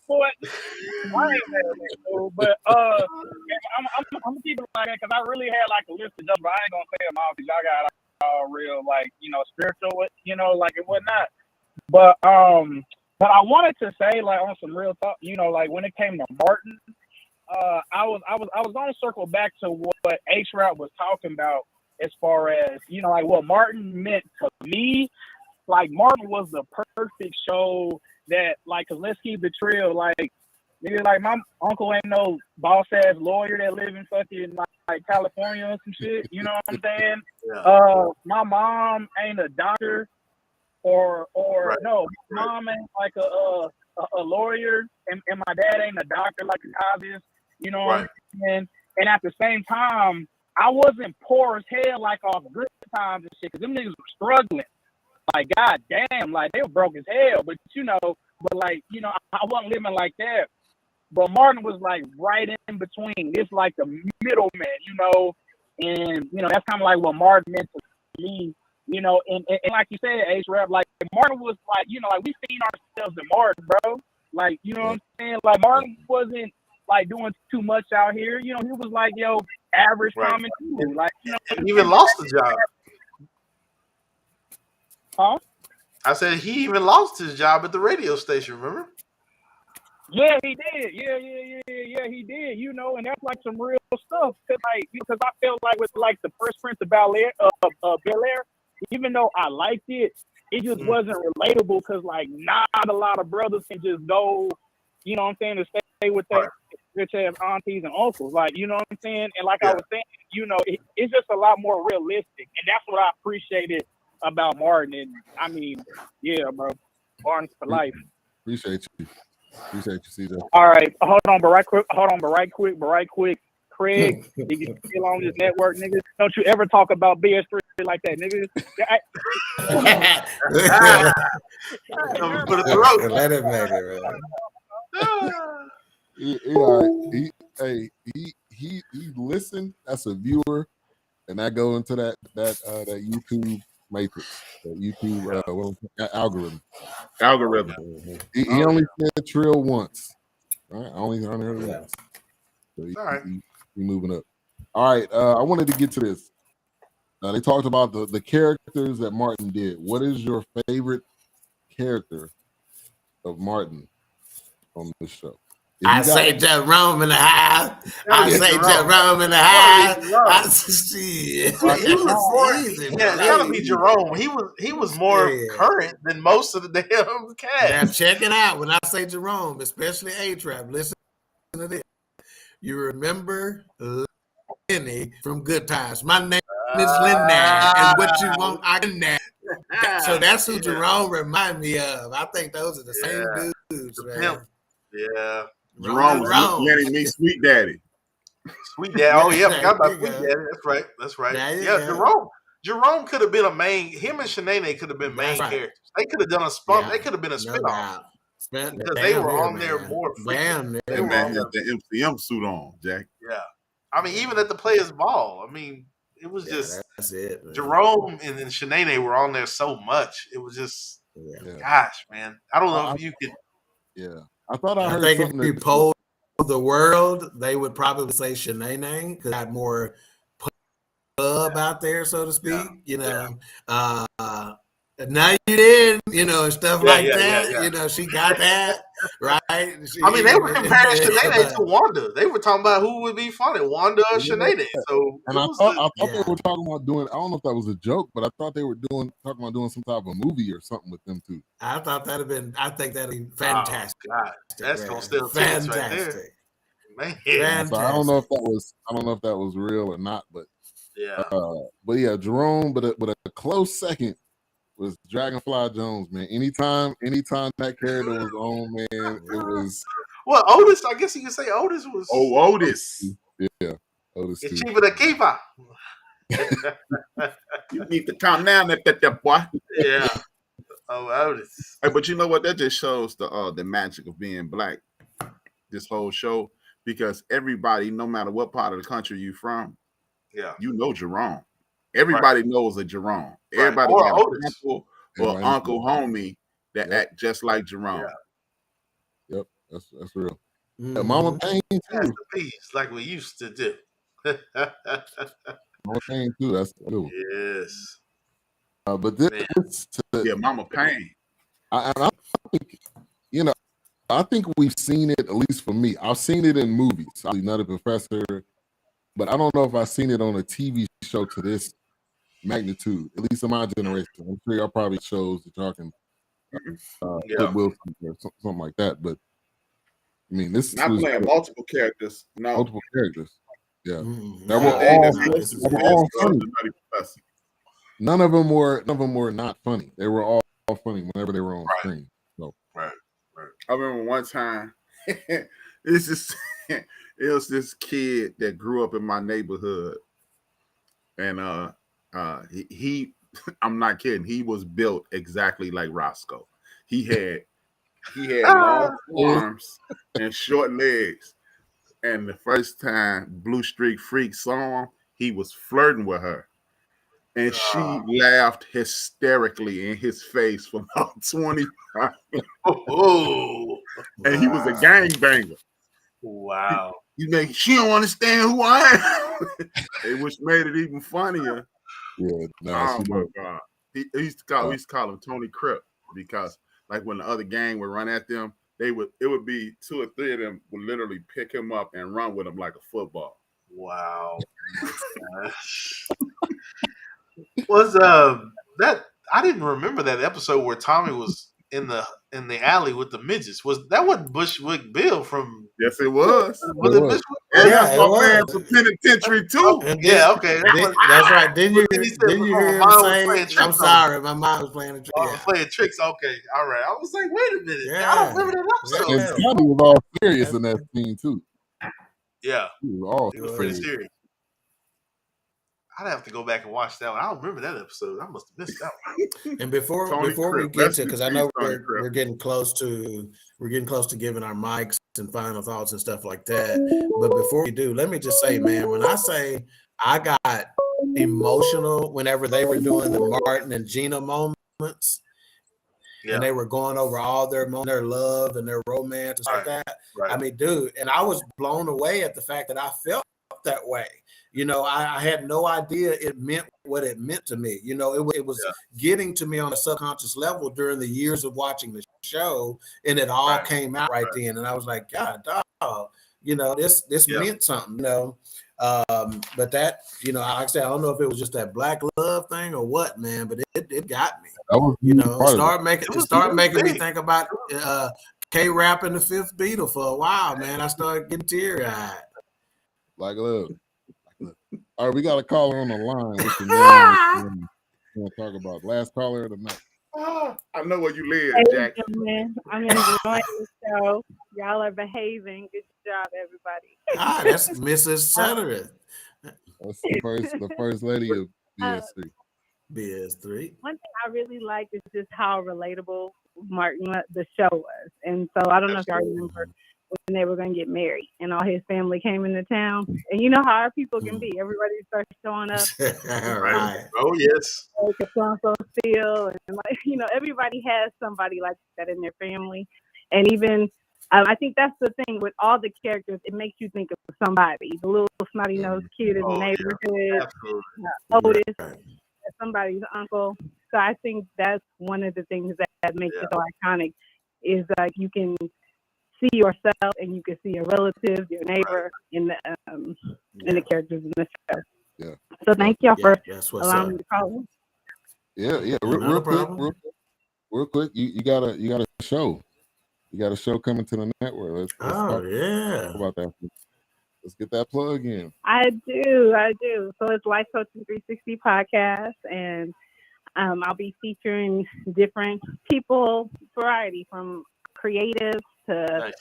boy, I ain't mad at that, dude, but I'm gonna keep it like that because I really had like a list of jobs, but I ain't gonna say them all because y'all got all real like spiritual, like and whatnot. But I wanted to say like on some real talk, like when it came to Martin, I was gonna circle back to what H-Rap was talking about as far as like what Martin meant to me. Like Martin was the perfect show that like, cause let's keep the trail like. Nigga, like my uncle ain't no boss ass lawyer that live in fucking like California or some shit. You know what I'm saying? Yeah. My mom ain't a doctor, or Right. no, my mom ain't like a lawyer, and my dad ain't a doctor like obvious. You know what I'm saying? And at the same time, I wasn't poor as hell like off good times and shit, cause them niggas were struggling. Like goddamn, like they were broke as hell. But like I wasn't living like that. But Martin was like right in between. It's like the middleman, and that's kind of like what Martin meant to me, and like you said, H-Rap, like Martin was like, like we seen ourselves in Martin, bro. Like, what I'm saying? Like Martin wasn't like doing too much out here. He was like, average common too. Like, he even lost the job. Huh? I said he even lost his job at the radio station, remember? Yeah, he did. Yeah, he did. And that's like some real stuff. Because I felt like with like the Fresh Prince of Bel-Air, even though I liked it, it just wasn't relatable. Because like not a lot of brothers can just go, to stay with their rich ass aunties and uncles. Like, what I'm saying? And like I was saying, it's just a lot more realistic, and that's what I appreciated about Martin. And I mean, yeah, bro, Martin for life. Appreciate you, CJ. All right, hold on, but right quick. Craig, you still on this network, nigga? Don't you ever talk about BS3 like that, nigga? Let it make it, man. He listened. That's a viewer, and I go into that YouTube matrix, that YouTube algorithm. He only said Trill once. Right? I only heard it once. So he moving up. All right. I wanted to get to this. They talked about the characters that Martin did. What is your favorite character of Martin on this show? I say Jerome in the house. I say Jerome in the house. I see. He was more. Yeah, it's gotta be Jerome. He was more current than most of the damn cast. Now check it out. When I say Jerome, especially A-Trap, listen to this. You remember Lenny from Good Times. My name is Lenny, and what you want, I can now. So that's who Jerome remind me of. I think those are the same dudes, man. Yeah. Jerome was Lenny me Sweet Daddy. Sweet Daddy. Oh yeah, I forgot about Sweet Daddy. That's right. Yeah, Jerome could have been a main. Him and Shanae could have been main characters. They could have done a spin. They could have been a spinoff. Because they were on there more frequently. They were on the MCM suit on, Jack. Yeah. I mean, even at the Players Ball, I mean, it was just that's it, man. Jerome and Shanae were on there so much. It was just, gosh, man. I don't know if you could. Yeah. I thought I heard think something. If you polled the world, they would probably say Shanae because I had more pub out there, so to speak. Now you did, and stuff like that. She got that, right? I mean, they were comparing Shanae to Wanda. They were talking about who would be funny, Wanda or Shanae. So, and I thought they were talking about doing. I don't know if that was a joke, but I thought they were talking about doing some type of movie or something with them too. I thought that'd have been. I think that'd be fantastic. Oh, God, that's gonna still fantastic right there, man. So I don't know if that was real or not, but Jerome, but a close second was Dragonfly Jones, man. Anytime that character was on, man, it was. Well, Otis, I guess you can say Otis was. Oh, Otis. Yeah, Otis. It's cheaper than keeper. You need to calm down, that boy. Yeah. Oh, Otis. Hey, but you know what? That just shows the magic of being black. This whole show, because everybody, no matter what part of the country you from, you know Jerome. Everybody knows a Jerome. Everybody got an uncle or Uncle Homie that act just like Jerome. Yeah. Yep, that's real. Mm-hmm. Yeah, Mama Payne too. That's the piece like we used to do. Mama Payne too. That's cool. Yes. But this Mama Payne. I think, I think we've seen it, at least for me. I've seen it in movies. I'm not a professor, but I don't know if I've seen it on a TV show to this magnitude, at least in my generation. I'm sure y'all probably shows that y'all can put Wilson or something like that. But I mean, this not was playing multiple characters. No, multiple characters. Yeah, that were all funny. None of them were not funny. They were all funny whenever they were on screen. So right. I remember one time, it was this kid that grew up in my neighborhood, and he I'm not kidding. He was built exactly like Roscoe. He had long arms and short legs. And the first time Blue Streak Freak saw him, he was flirting with her. And she laughed hysterically in his face for about 25 minutes. And he was a gangbanger. Wow. She don't understand who I am. Which made it even funnier. Yeah, oh my God. We used to call him Tony Crip, because like when the other gang would run at them, it would be 2 or 3 of them would literally pick him up and run with him like a football. Wow. Was that I didn't remember that episode where Tommy was in the alley with the midgets. Was that what Bushwick Bill from? Yes, it was. Was it Bushwick? And that's my man from Penitentiary too. Yeah, okay. That's right. Didn't you hear him say, I'm sorry, my mind was playing a trick. Oh, playing tricks. Okay, all right. I was like, wait a minute. I don't remember that episode. And Tommy was all serious in that scene too. Yeah. He was pretty serious. I'd have to go back and watch that one. I don't remember that episode. I must have missed that one. And before we get to, because I know we're getting close to giving our mics and final thoughts and stuff like that. But before we do, let me just say, man, when I say I got emotional whenever they were doing the Martin and Gina moments, and they were going over all their love and their romance and stuff like that. Right. I mean, dude, and I was blown away at the fact that I felt that way. I had no idea it meant what it meant to me. It was getting to me on a subconscious level during the years of watching the show, and it all came out right then. And I was like, God, dog, this meant something, but that, like I said, I don't know if it was just that black love thing or what, man, but it got me. It started making me think about K-Rap and the Fifth Beatle for a while, man. I started getting teary-eyed. Like love. All right, we got a caller on the line. What's your name? We want to talk about last caller of the night. I know where you live, Jack. I'm enjoying the show. Y'all are behaving. Good job, everybody. That's Mrs. Sutter. That's the first lady of BS3. BS3. One thing I really like is just how relatable Martin the show was, and so I don't know if y'all remember when they were going to get married and all his family came into town, and you know how our people can be. Everybody starts showing up. Right. Oh yes. Steel, and everybody has somebody like that in their family, and even I think that's the thing with all the characters. It makes you think of somebody, the little snotty nosed kid in the neighborhood, Otis, somebody's uncle. So I think that's one of the things that makes it so iconic is like you can see yourself and you can see your relatives, your neighbor in the characters in the show. Yeah. So thank y'all for allowing me to call. Yeah. Real quick. You got a show. You got a show coming to the network. Let's talk about that. Let's get that plug in. I do. So it's Life Coaching 360 podcast, and I'll be featuring different people, variety from creatives to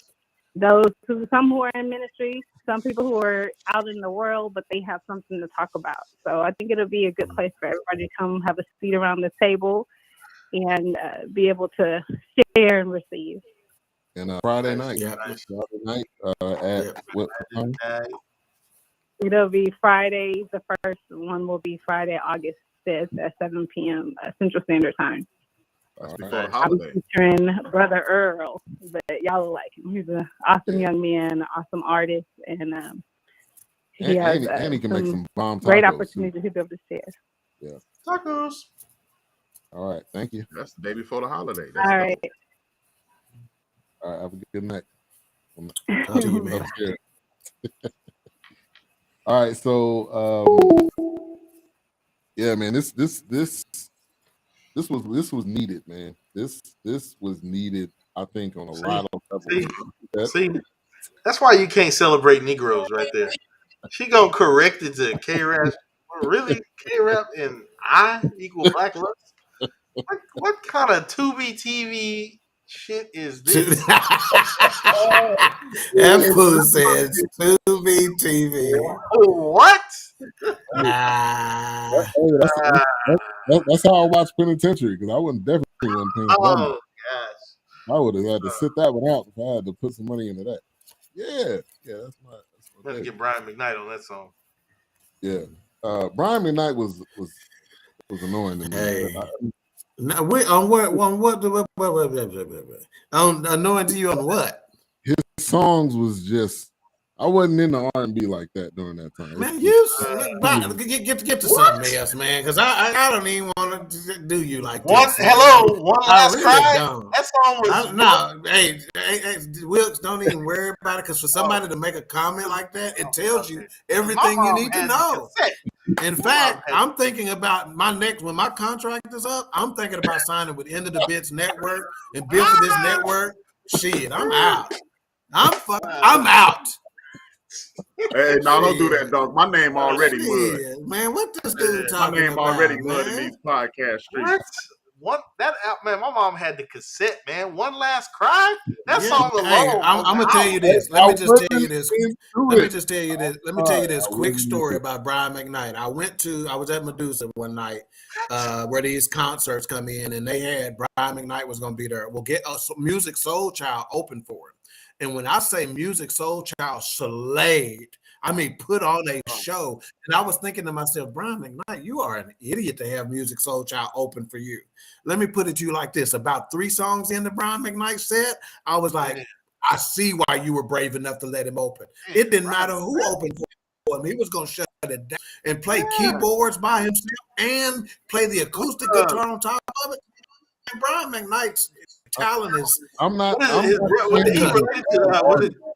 those some who are in ministry, some people who are out in the world, but they have something to talk about. So I think it'll be a good place for everybody to come have a seat around the table and be able to share and receive. And Friday night. Friday night at what time? It'll be Friday. The first one will be Friday, August 5th at 7 p.m. Central Standard Time. That's All before right. the I'll be holiday. featuring Brother Earl, but y'all will like him. He's an awesome young man, awesome artist, and he has And he can make some bomb great tacos opportunities to be able to share. too. Tacos. All right. Thank you. That's the day before the holiday. That's All dope. right. All right. Have a good night. Talk to you, man. Upstairs. All right. So yeah, man, this was needed, man. This was needed, I think, on a lot of levels. See, that's why you can't celebrate Negroes right there. She gonna correct it to K-Rap. Really, K-Rap and I equal black lust? What kind of Tubi TV shit is this? That fool says Tubi TV. What? Ah, That's how I watched Penitentiary, because I wouldn't definitely wasn't paying for that. Oh gosh. I would have had to sit that one out if I had to put some money into that. Yeah, that's my Let's get Brian McKnight on that song. yeah. Brian McKnight was annoying to me. hey. Now, on annoying to you on what? His songs was just, I wasn't into R&B like that during that time. Man, you get to something else, man, because I don't even want to do you like this. Hello, one last really cry. don't. That song was No, hey, Wilkes, don't even worry about it, because for somebody to make a comment like that, it tells you everything you need to know. In fact, I'm thinking about when my contract is up, I'm thinking about signing with End of the Bits Network and Bill for this network. Shit, I'm out. I'm out. Hey, no, don't do that, dog. My name already mud. Man, what this dude My talking name about, already man? mud in these podcast streets. Man, my mom had the cassette, man. One Last Cry. That song alone. Hey, I'm gonna tell you this. Let me just tell you this. Let me tell you this quick story about Brian McKnight. I was at Medusa one night where these concerts come in, and they had Brian McKnight was gonna be there. We'll get Music Soul Child open for him. And when I say Music Soul Child slayed, I mean put on a show. And I was thinking to myself, Brian McKnight, you are an idiot to have Music Soul Child open for you. Let me put it to you like this. About 3 songs in the Brian McKnight set, I was like, I see why you were brave enough to let him open. It didn't matter who opened for him. He was going to shut it down and play keyboards by himself and play the acoustic guitar on top of it. And Brian McKnight's talent is. I'm not. Did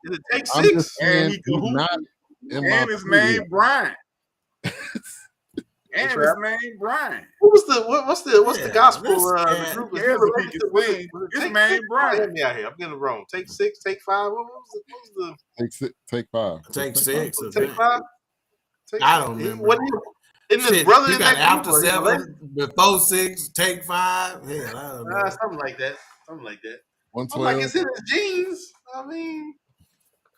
it take 6? And he can not and his name Brian. And his name Brian. What's the gospel group? His name Brian. Let me out here. I'm getting it wrong. Take 6, take 5. What was the Take 5. Take 6. Take 5. I don't remember. His brother you got after 7, before 6, take 5. Hell, I don't know. Something like that. 112. I'm like, it's in his jeans. I mean,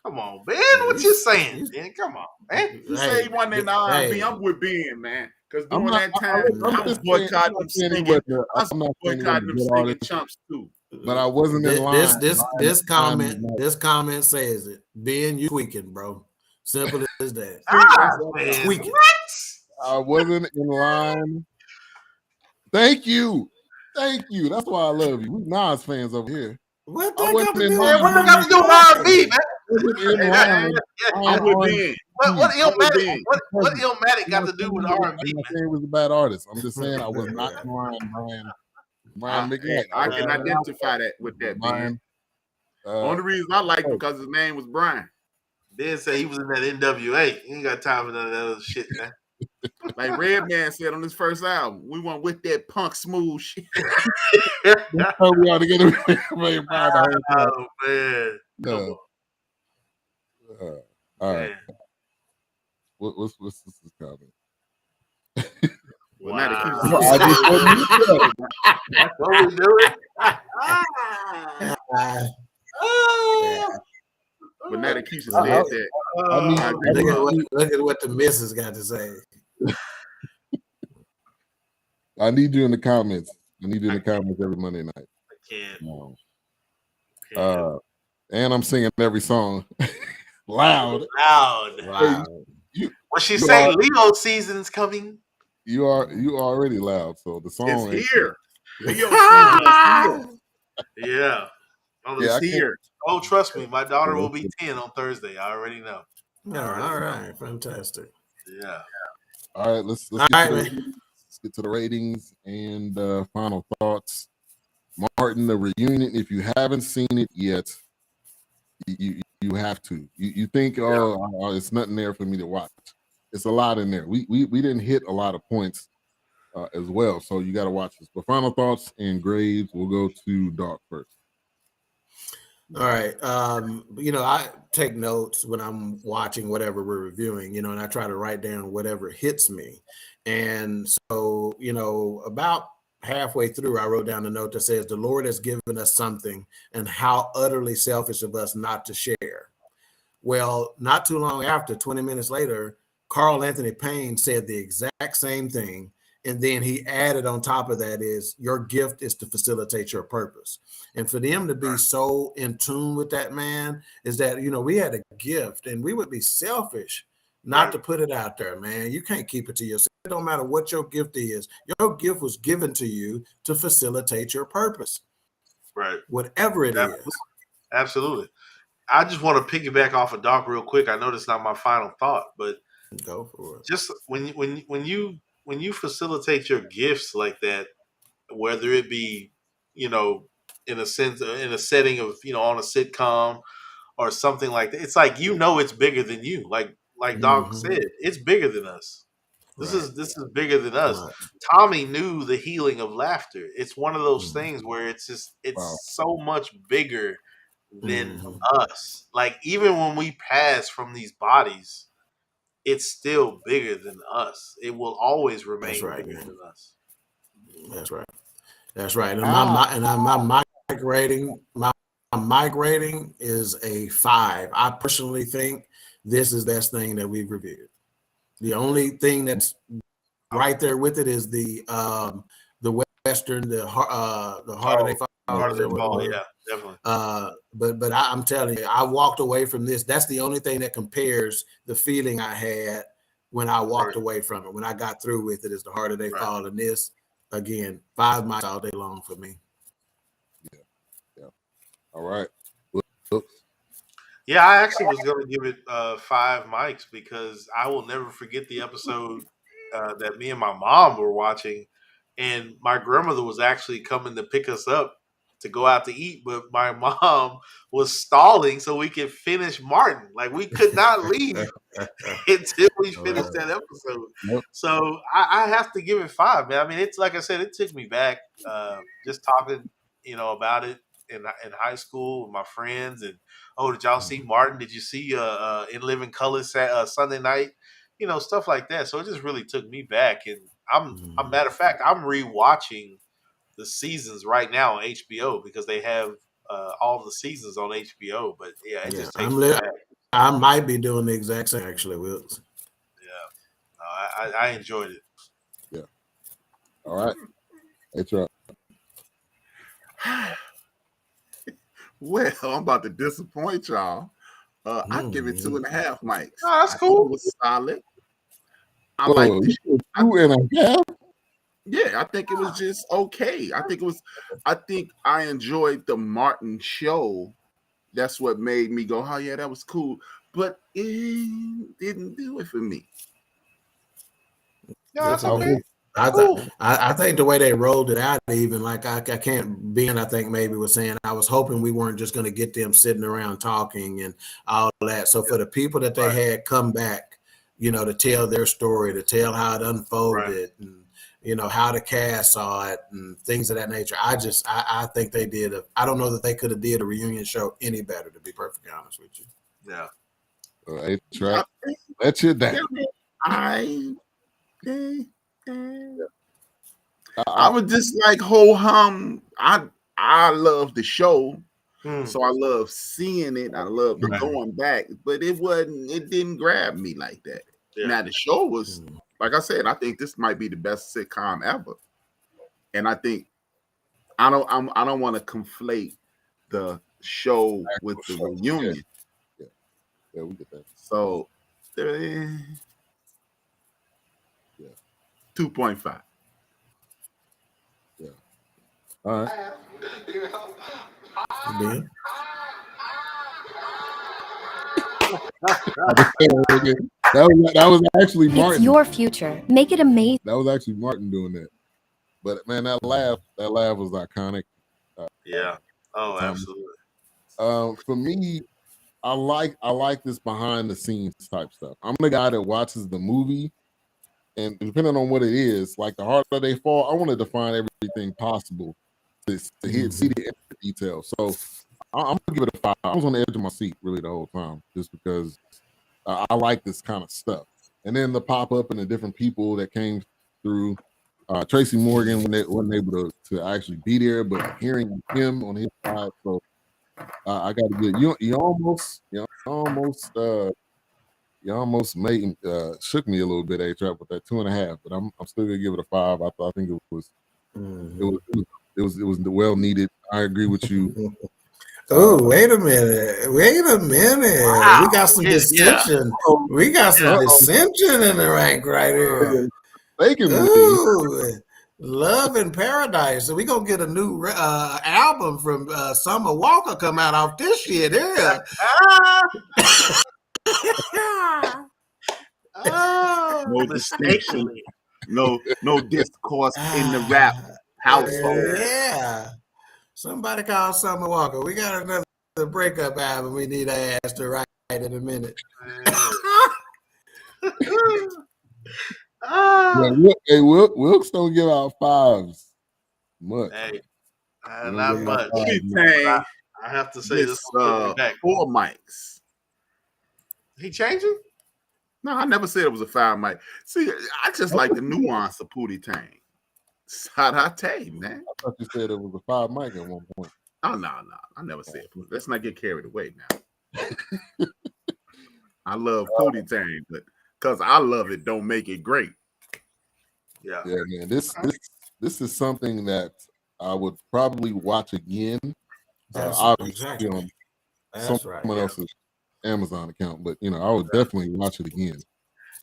come on, Ben. What you saying, Ben? Come on, man. You say he wasn't in the R&B. I'm with Ben, man. Because during that time, I was boycotting them singing. I was boycotting them singing chumps too. But I wasn't in line. This comment says it. Ben, you tweaking, bro. Simple as that. Tweaking. I wasn't in line. Thank you. That's why I love you. We Nas fans over here. What they got to do with R&B, man? I'm with Ben. What Illmatic got to do with R&B? I'm not saying he was a bad artist. I'm just saying I was not in line. Brian McKnight. I can identify that with that, Ben. Only reason I like him because his name was Brian. Ben said he was in that NWA. He ain't got time for none of that other shit, man. Like Redman said on his first album, we went with that punk smooth shit. We all together. Oh man. No. All right. What's this comment? Well, now that's what we doing. But now that Keisha said that, look at what the missus got to say. I need you in the comments. Every Monday night. I can't. And I'm singing every song loud. Wow. What she say? Leo season's coming. You are already loud, so the song is here. Yeah. Yeah, It's here. Oh, trust me, my daughter will be 10 on Thursday. I already know. All right, fantastic. Yeah. All right, let's All get right, to the man. let's get to the ratings and final thoughts. Martin, the reunion. If you haven't seen it yet, you have to. You think, oh, it's nothing there for me to watch. It's a lot in there. We didn't hit a lot of points as well, so you got to watch this. But final thoughts and grades. We'll go to Doc first. All right. I take notes when I'm watching whatever we're reviewing, and I try to write down whatever hits me. And so, about halfway through, I wrote down a note that says, the Lord has given us something, and how utterly selfish of us not to share. Well, not too long after, 20 minutes later, Carl Anthony Payne said the exact same thing. And then he added on top of that is, your gift is to facilitate your purpose. And for them to be so in tune with that, man, is that, we had a gift, and we would be selfish not to put it out there, man. You can't keep it to yourself. It don't matter what your gift is. Your gift was given to you to facilitate your purpose. Right. Whatever it is. Absolutely. I just want to piggyback off of Doc real quick. I know that's not my final thought, but go for it. Just when you facilitate your gifts like that, whether it be, in a sense, in a setting of, on a sitcom or something like that, it's like, it's bigger than you. Like Doc said, it's bigger than us. This is bigger than us. Right. Tommy knew the healing of laughter. It's one of those things where it's so much bigger than us. Like, even when we pass from these bodies, it's still bigger than us. It will always remain bigger than us. That's right. And my mic rating is a 5. I personally think this is the best thing that we've reviewed. The only thing that's right there with it is the Western, the Harder They Fall. Yeah, definitely. But I'm telling you, I walked away from this. That's the only thing that compares the feeling I had when I walked away from it. When I got through with it, is the Harder They Fall. And this, again, 5 mics all day long for me. Yeah. All right. Yeah, I actually was going to give it 5 mics because I will never forget the episode that me and my mom were watching, and my grandmother was actually coming to pick us up to go out to eat, but my mom was stalling so we could finish Martin. Like, we could not leave until we finished that episode. Yep. So I have to give it 5, man. I mean, it's like I said, it took me back just talking, about it in high school with my friends. And did y'all see Martin? Did you see In Living Color Sunday night? Stuff like that. So it just really took me back. And I'm matter of fact, I'm rewatching the seasons right now on HBO because they have all the seasons on HBO. But yeah, it just takes me back. I might be doing the exact same, actually, Wills. Yeah, no, I enjoyed it. Yeah. All right. That's right. Well, I'm about to disappoint y'all. I give it 2.5 mics. Oh, that's cool. It was solid. I like 2.5. Yeah, I think it was just okay. I think I enjoyed the Martin show. That's what made me go, oh yeah, that was cool. But it didn't do it for me. No, that's okay. I think the way they rolled it out, even like I can't be, and I think maybe was saying, I was hoping we weren't just going to get them sitting around talking and all that. So for the people that they had come back, to tell their story, to tell how it unfolded, and how the cast saw it and things of that nature. I think they did. I don't know that they could have did a reunion show any better, to be perfectly honest with you. Yeah. That's your day. I was just like ho hum. I love the show, so I love seeing it. I love going back, but it didn't grab me like that. Yeah. Now the show was, like I said, I think this might be the best sitcom ever, and I think I don't want to conflate the show with the reunion. Yeah, we get that. So, 2.5. Yeah. All right. Ben? That was actually Martin. It's your future. Make it amazing. That was actually Martin doing that. But man, that laugh was iconic. Yeah. Oh, absolutely. For me, I like this behind the scenes type stuff. I'm the guy that watches the movie, and depending on what it is, like the harder they fall, I want to define everything possible to see the details. So I'm gonna give it a 5. I was on the edge of my seat really the whole time, just because I like this kind of stuff. And then the pop up and the different people that came through. Tracy Morgan wasn't able to actually be there, but hearing him on his side, so I got to get you almost made shook me a little bit, A-Trap, with that 2.5, but I'm still gonna give it a 5. I think it was well needed. I agree with you. Oh, wait a minute. Wow. We got some dissension. We got some dissension in the rank right here. Ooh, Love in Paradise. So we gonna get a new album from Summer Walker come out off this shit here. No distinction, no discourse in the rap household. Yeah. Somebody call Summer Walker. We got another breakup album we need to ask to write in a minute. Hey, Wilkes don't give out 5s much. Hey, not much. I have to say this 4 mics. He changing? No, I never said it was a 5 mic. See, I just like the nuance of Pootie Tang. Sadate, man. I thought you said it was a 5 mic at one point. Oh, no. I never said Pootie. Let's not get carried away now. I love Pootie Tang, but because I love it, don't make it great. Yeah, man. This is something that I would probably watch again. Obviously on someone else's Amazon account, but I would definitely watch it again.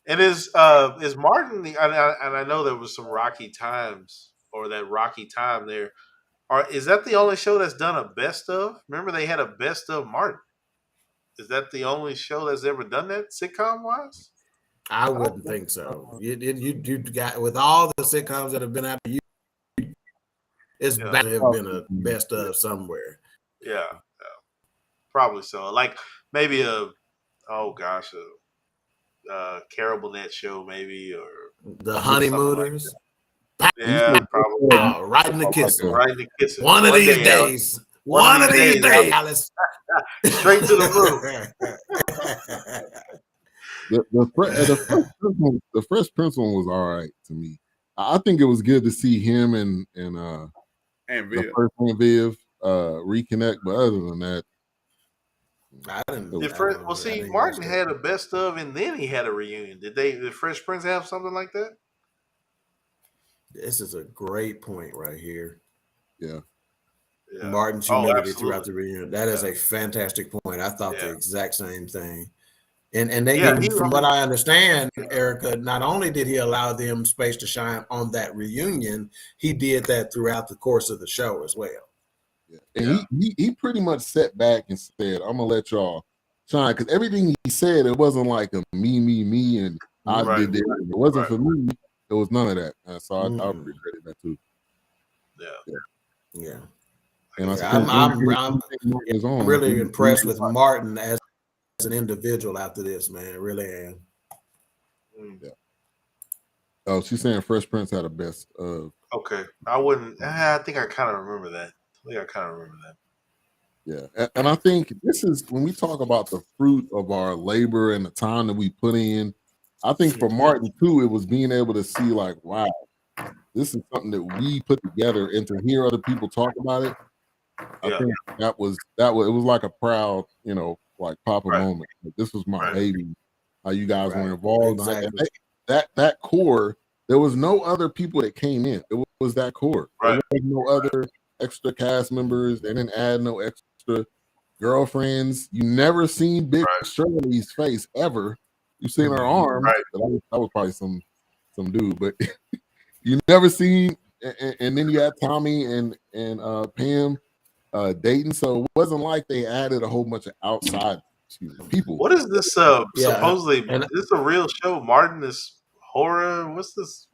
And is Martin and I know there was some rocky times or that rocky time there. Is that the only show that's done a best of? Remember they had a best of Martin. Is that the only show that's ever done that sitcom wise? I wouldn't think so. You got with all the sitcoms that have been out, it's bound to have been a best of somewhere. Yeah, probably so. Like maybe Carol Burnett show, maybe, or the Honeymooners. Yeah, probably. Right in the kisser. Right in the kisser. One of these days. One of these days, Alice. Straight to the room. The Fresh Prince one was all right to me. I think it was good to see him and the first one Viv reconnect, but other than that, I didn't. Martin had a best of, and then he had a reunion. Did Fresh Prince have something like that? This is a great point right here. Yeah. Martin's humility throughout the reunion. That is a fantastic point. I thought the exact same thing. And they from what I understand, Erica, not only did he allow them space to shine on that reunion, he did that throughout the course of the show as well. And he pretty much sat back and said, I'm gonna let y'all shine, because everything he said, it wasn't like a me, and I did it. It wasn't for me. It was none of that. So I appreciated that too. Yeah. And I'm really impressed with Martin as an individual after this, man. I really am. Yeah. Oh, she's saying Fresh Prince had a best of. Okay. I think I kind of remember that. Yeah. And I think this is when we talk about the fruit of our labor and the time that we put in. I think for Martin too, it was being able to see like, wow, this is something that we put together, and to hear other people talk about it. I think that was it was like a proud, like Papa moment. Like, this was my baby. How you guys were involved. Exactly. That core, there was no other people that came in. It was that core. Right. There was no other extra cast members. They didn't add no extra girlfriends. You never seen Big Shirley's face ever. You seen her arm. Right. That was probably some dude, but you never seen and then you had Tommy and Pam dating, so it wasn't like they added a whole bunch of outside people. What is this? Supposedly, is this a real show? Martin is horror. What's this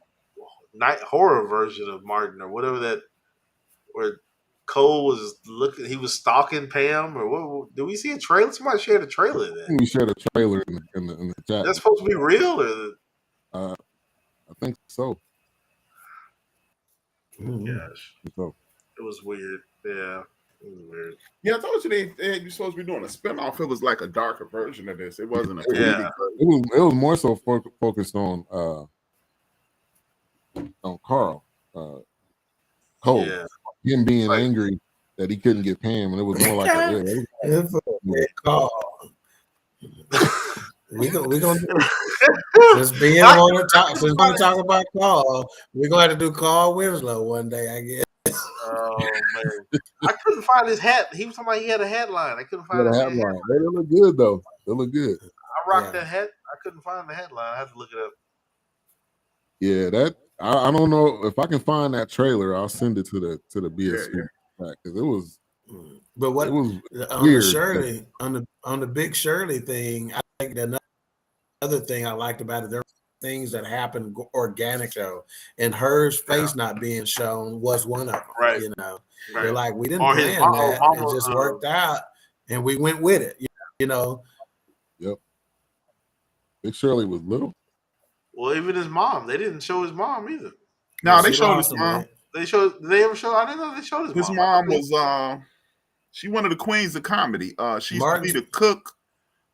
night horror version of Martin or whatever that? Where Cole was looking, he was stalking Pam, or what? Did we see a trailer? Somebody shared a trailer. Then we shared a trailer in the chat. That's supposed to be real, or I think so. Gosh, it was weird. Yeah, it was weird. Yeah, I told you you're supposed to be doing a spinoff. It was like a darker version of this. It wasn't a comedic. It was more so focused on Carl Cole. Yeah. Him being angry that he couldn't get Pam, and it was more like a call. We gonna just being on the top. Since we're talk about Carl, we're gonna have to do Carl Winslow one day, I guess. Oh man, I couldn't find his hat. He was talking about he had a hat line. I couldn't find his hat line. They look good though. They look good. I rocked that hat. I couldn't find the headline. I have to look it up. Yeah, that I don't know if I can find that trailer. I'll send it to the BS because it was. But what it was on weird. the Shirley on the big Shirley thing, I think that another thing I liked about it, there were things that happened organic though, and her face not being shown was one of them. Right. You know, right. They're like, we didn't plan that, it just worked out, and we went with it. You know. Yep. Big Shirley was little. Well, even his mom, they didn't show his mom either. No, they showed his mom. Did they ever show? I didn't know they showed his mom. His mom was she one of the queens of comedy. She used to be the cook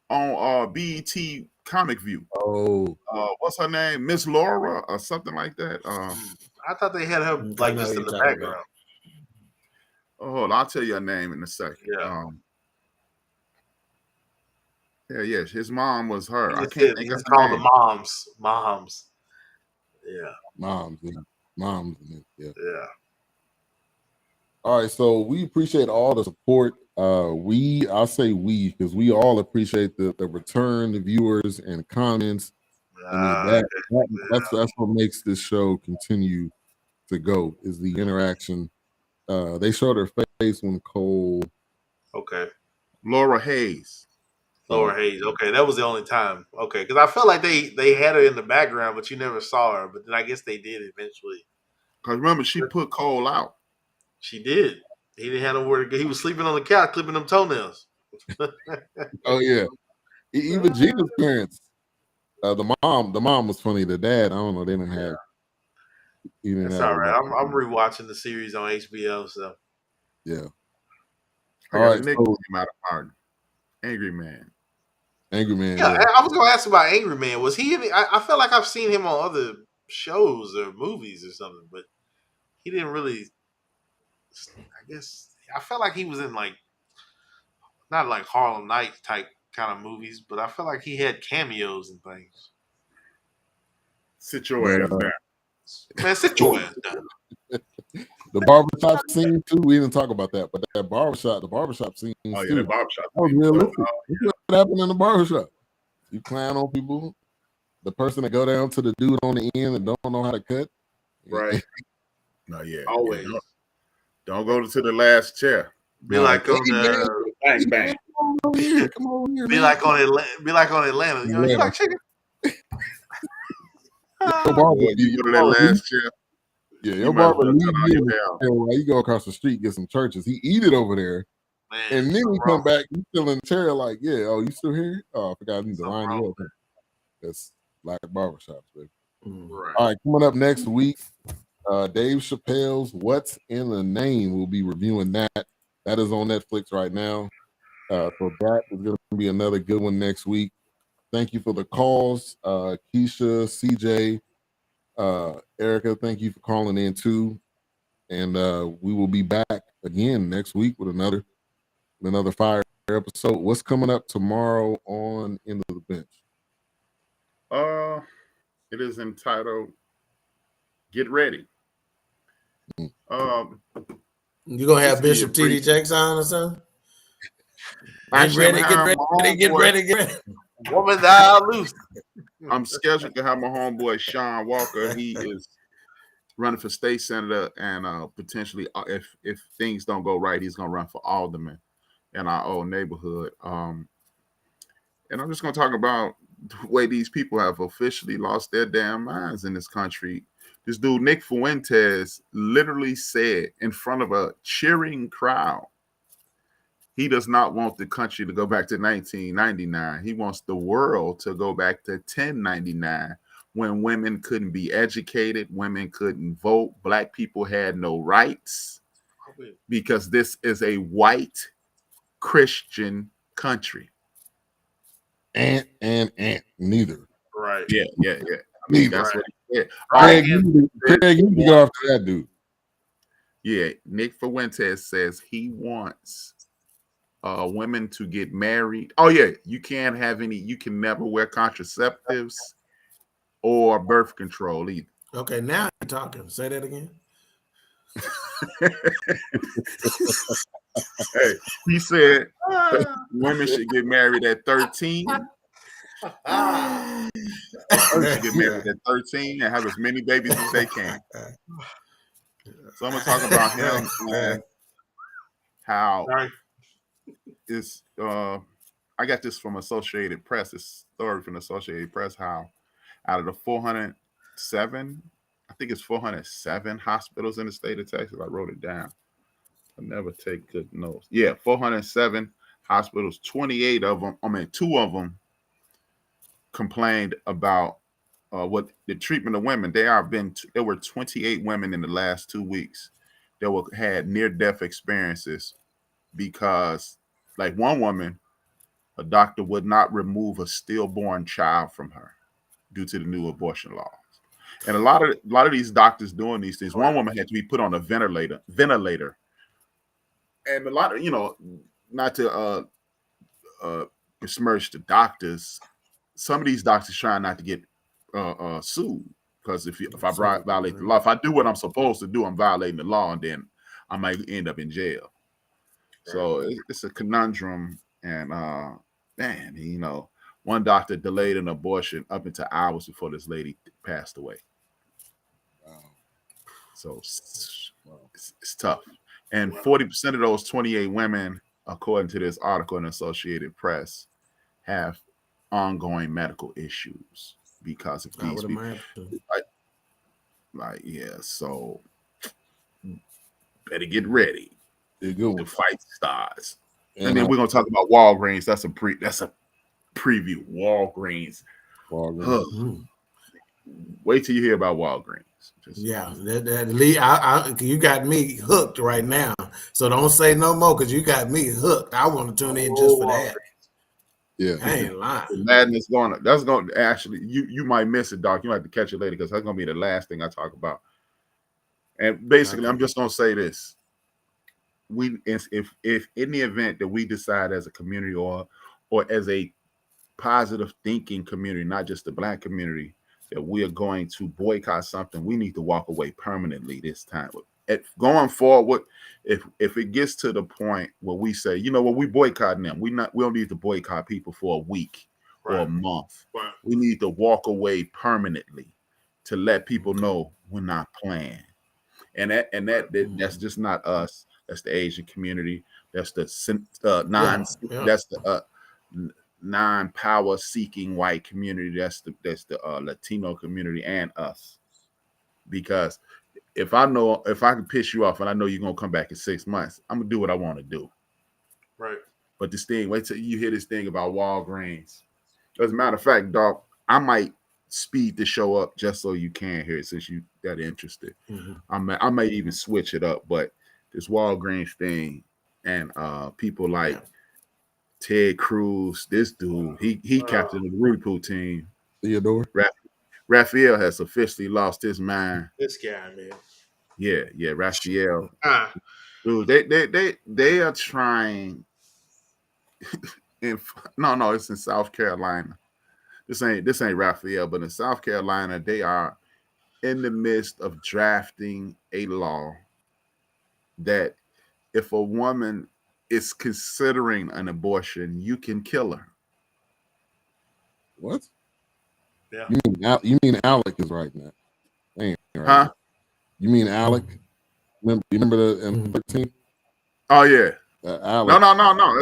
on BET Comic View. Oh, what's her name? Miss Laura or something like that. I thought they had her like just in the background. Oh, I'll tell you her name in a second. Yeah. His mom was her. I can't think of her called name. the moms. Yeah. Moms. Yeah. Yeah. All right, so we appreciate all the support. I'll say we because we all appreciate the return, the viewers and comments. I mean, that's what makes this show continue to go is the interaction. They showed her face when Cole. Okay. Laura Hayes. Okay, that was the only time. Okay, because I felt like they had her in the background, but you never saw her. But then I guess they did eventually. Because remember, she put Cole out. She did. He didn't have nowhere to go. He was sleeping on the couch, clipping them toenails. Oh yeah, even Gina's parents. The mom was funny. The dad, I don't know. They didn't have. That's all right. I'm rewatching the series on HBO. So yeah. All right, Nick came out of Martin. Angry Man. Yeah, I was gonna ask about Angry Man. Was he? I felt like I've seen him on other shows or movies or something, but he didn't really. I guess I felt like he was in like not like Harlem Nights type kind of movies, but I felt like he had cameos and things. Sit your ass down. Man, sit your ass down. The barbershop scene too. We didn't talk about that, but the barbershop scene. Oh yeah, the barbershop. That was realistic. What happened in the barbershop? You clown on people. The person that go down to the dude on the end and don't know how to cut. Right. No, yeah. Always. Yeah, don't go to the last chair. Be like on the bang bang. Come over here. Be like on Atlanta. You know, you like chicken? Your barber, you go to that last chair. Yeah, your barber leave you while you go across the street get some churches. He eat it over there, man, and then he come back. You still in the chair, like, yeah. Oh, you still here? Oh, I forgot I need to line you up. That's like barbershops, baby. Right. All right, coming up next week, Dave Chappelle's "What's in the Name." We'll be reviewing that. That is on Netflix right now. So that is going to be another good one next week. Thank you for the calls, Keisha, CJ. Erica, thank you for calling in too, and we will be back again next week with another fire episode. What's coming up tomorrow on End of the Bench? It is entitled "Get Ready." You gonna have Bishop T.D. Jakes on or something? Get ready. Woman thou loose. I'm scheduled to have my homeboy Sean Walker. He is running for state senator, and potentially, if things don't go right, he's gonna run for alderman in our old neighborhood. And I'm just gonna talk about the way these people have officially lost their damn minds in this country. This dude Nick Fuentes literally said in front of a cheering crowd, he does not want the country to go back to 1999. He wants the world to go back to 1099, when women couldn't be educated, women couldn't vote, black people had no rights, because this is a white Christian country. And neither. Right. Yeah. I Neither. that's what he said. Craig, you need to go after that dude. Yeah, Nick Fuentes says he wants women to get married. Oh yeah, you can't have any. You can never wear contraceptives or birth control either. Okay, now you're talking. Say that again. Hey, he said women should get married at 13. Women should get married at 13 and have as many babies as they can. So I'm gonna talk about him and how it's. I got this from Associated Press. This story from Associated Press. How out of the 407, I think it's 407 hospitals in the state of Texas. I wrote it down. I never take good notes. Yeah, 407 hospitals. 28 of them. I mean, 2 of them complained about what the treatment of women. There were 28 women in the last 2 weeks that had near-death experiences because, like one woman, a doctor would not remove a stillborn child from her due to the new abortion laws. And a lot of these doctors doing these things. One woman had to be put on a ventilator. And a lot of, not to besmirch the doctors, some of these doctors trying not to get sued, because if I violate the law, if I do what I'm supposed to do, I'm violating the law, and then I might end up in jail. So it's a conundrum, and man, one doctor delayed an abortion up into hours before this lady passed away. So it's tough. And 40% of those 28 women, according to this article in Associated Press, have ongoing medical issues because of these people. So better get ready. The fight starts. And then we're gonna talk about Walgreens. That's a preview. Walgreens. Wait till you hear about Walgreens. Lee, you got me hooked right now. So don't say no more, because you got me hooked. I want to tune in just for that. Yeah, I ain't lying. Madness that's going to actually, you might miss it, Doc. You might have to catch it later, because that's going to be the last thing I talk about. And basically, I'm just going to say this: if in the event that we decide as a community or as a positive thinking community, not just the Black community, that we are going to boycott something, we need to walk away permanently this time. Going forward, if it gets to the point where we say, we boycotting them, we don't need to boycott people for a week or a month. Right. We need to walk away permanently to let people know we're not playing. And that's just not us. That's the Asian community. That's the that's the non-power seeking white community. That's the Latino community, and us. Because if I can piss you off and I know you're gonna come back in 6 months, I'm gonna do what I want to do. Right. But this thing, wait till you hear this thing about Walgreens. As a matter of fact, dog, I might speed the show up just so you can hear it, since you got interested. Mm-hmm. I might even switch it up, but this Walgreens thing, and people like Ted Cruz, this dude, he captained the Rudy Poo team. Theodore Raphael has officially lost his mind. This guy, man. Yeah, Raphael. Dude, they are trying. It's in South Carolina. This ain't Raphael, but in South Carolina, they are in the midst of drafting a law that if a woman is considering an abortion, you can kill her. What? Yeah. You mean Alec is right now? Ain't right. Huh? You mean Alec? Remember the 13? Oh yeah. Alec. No.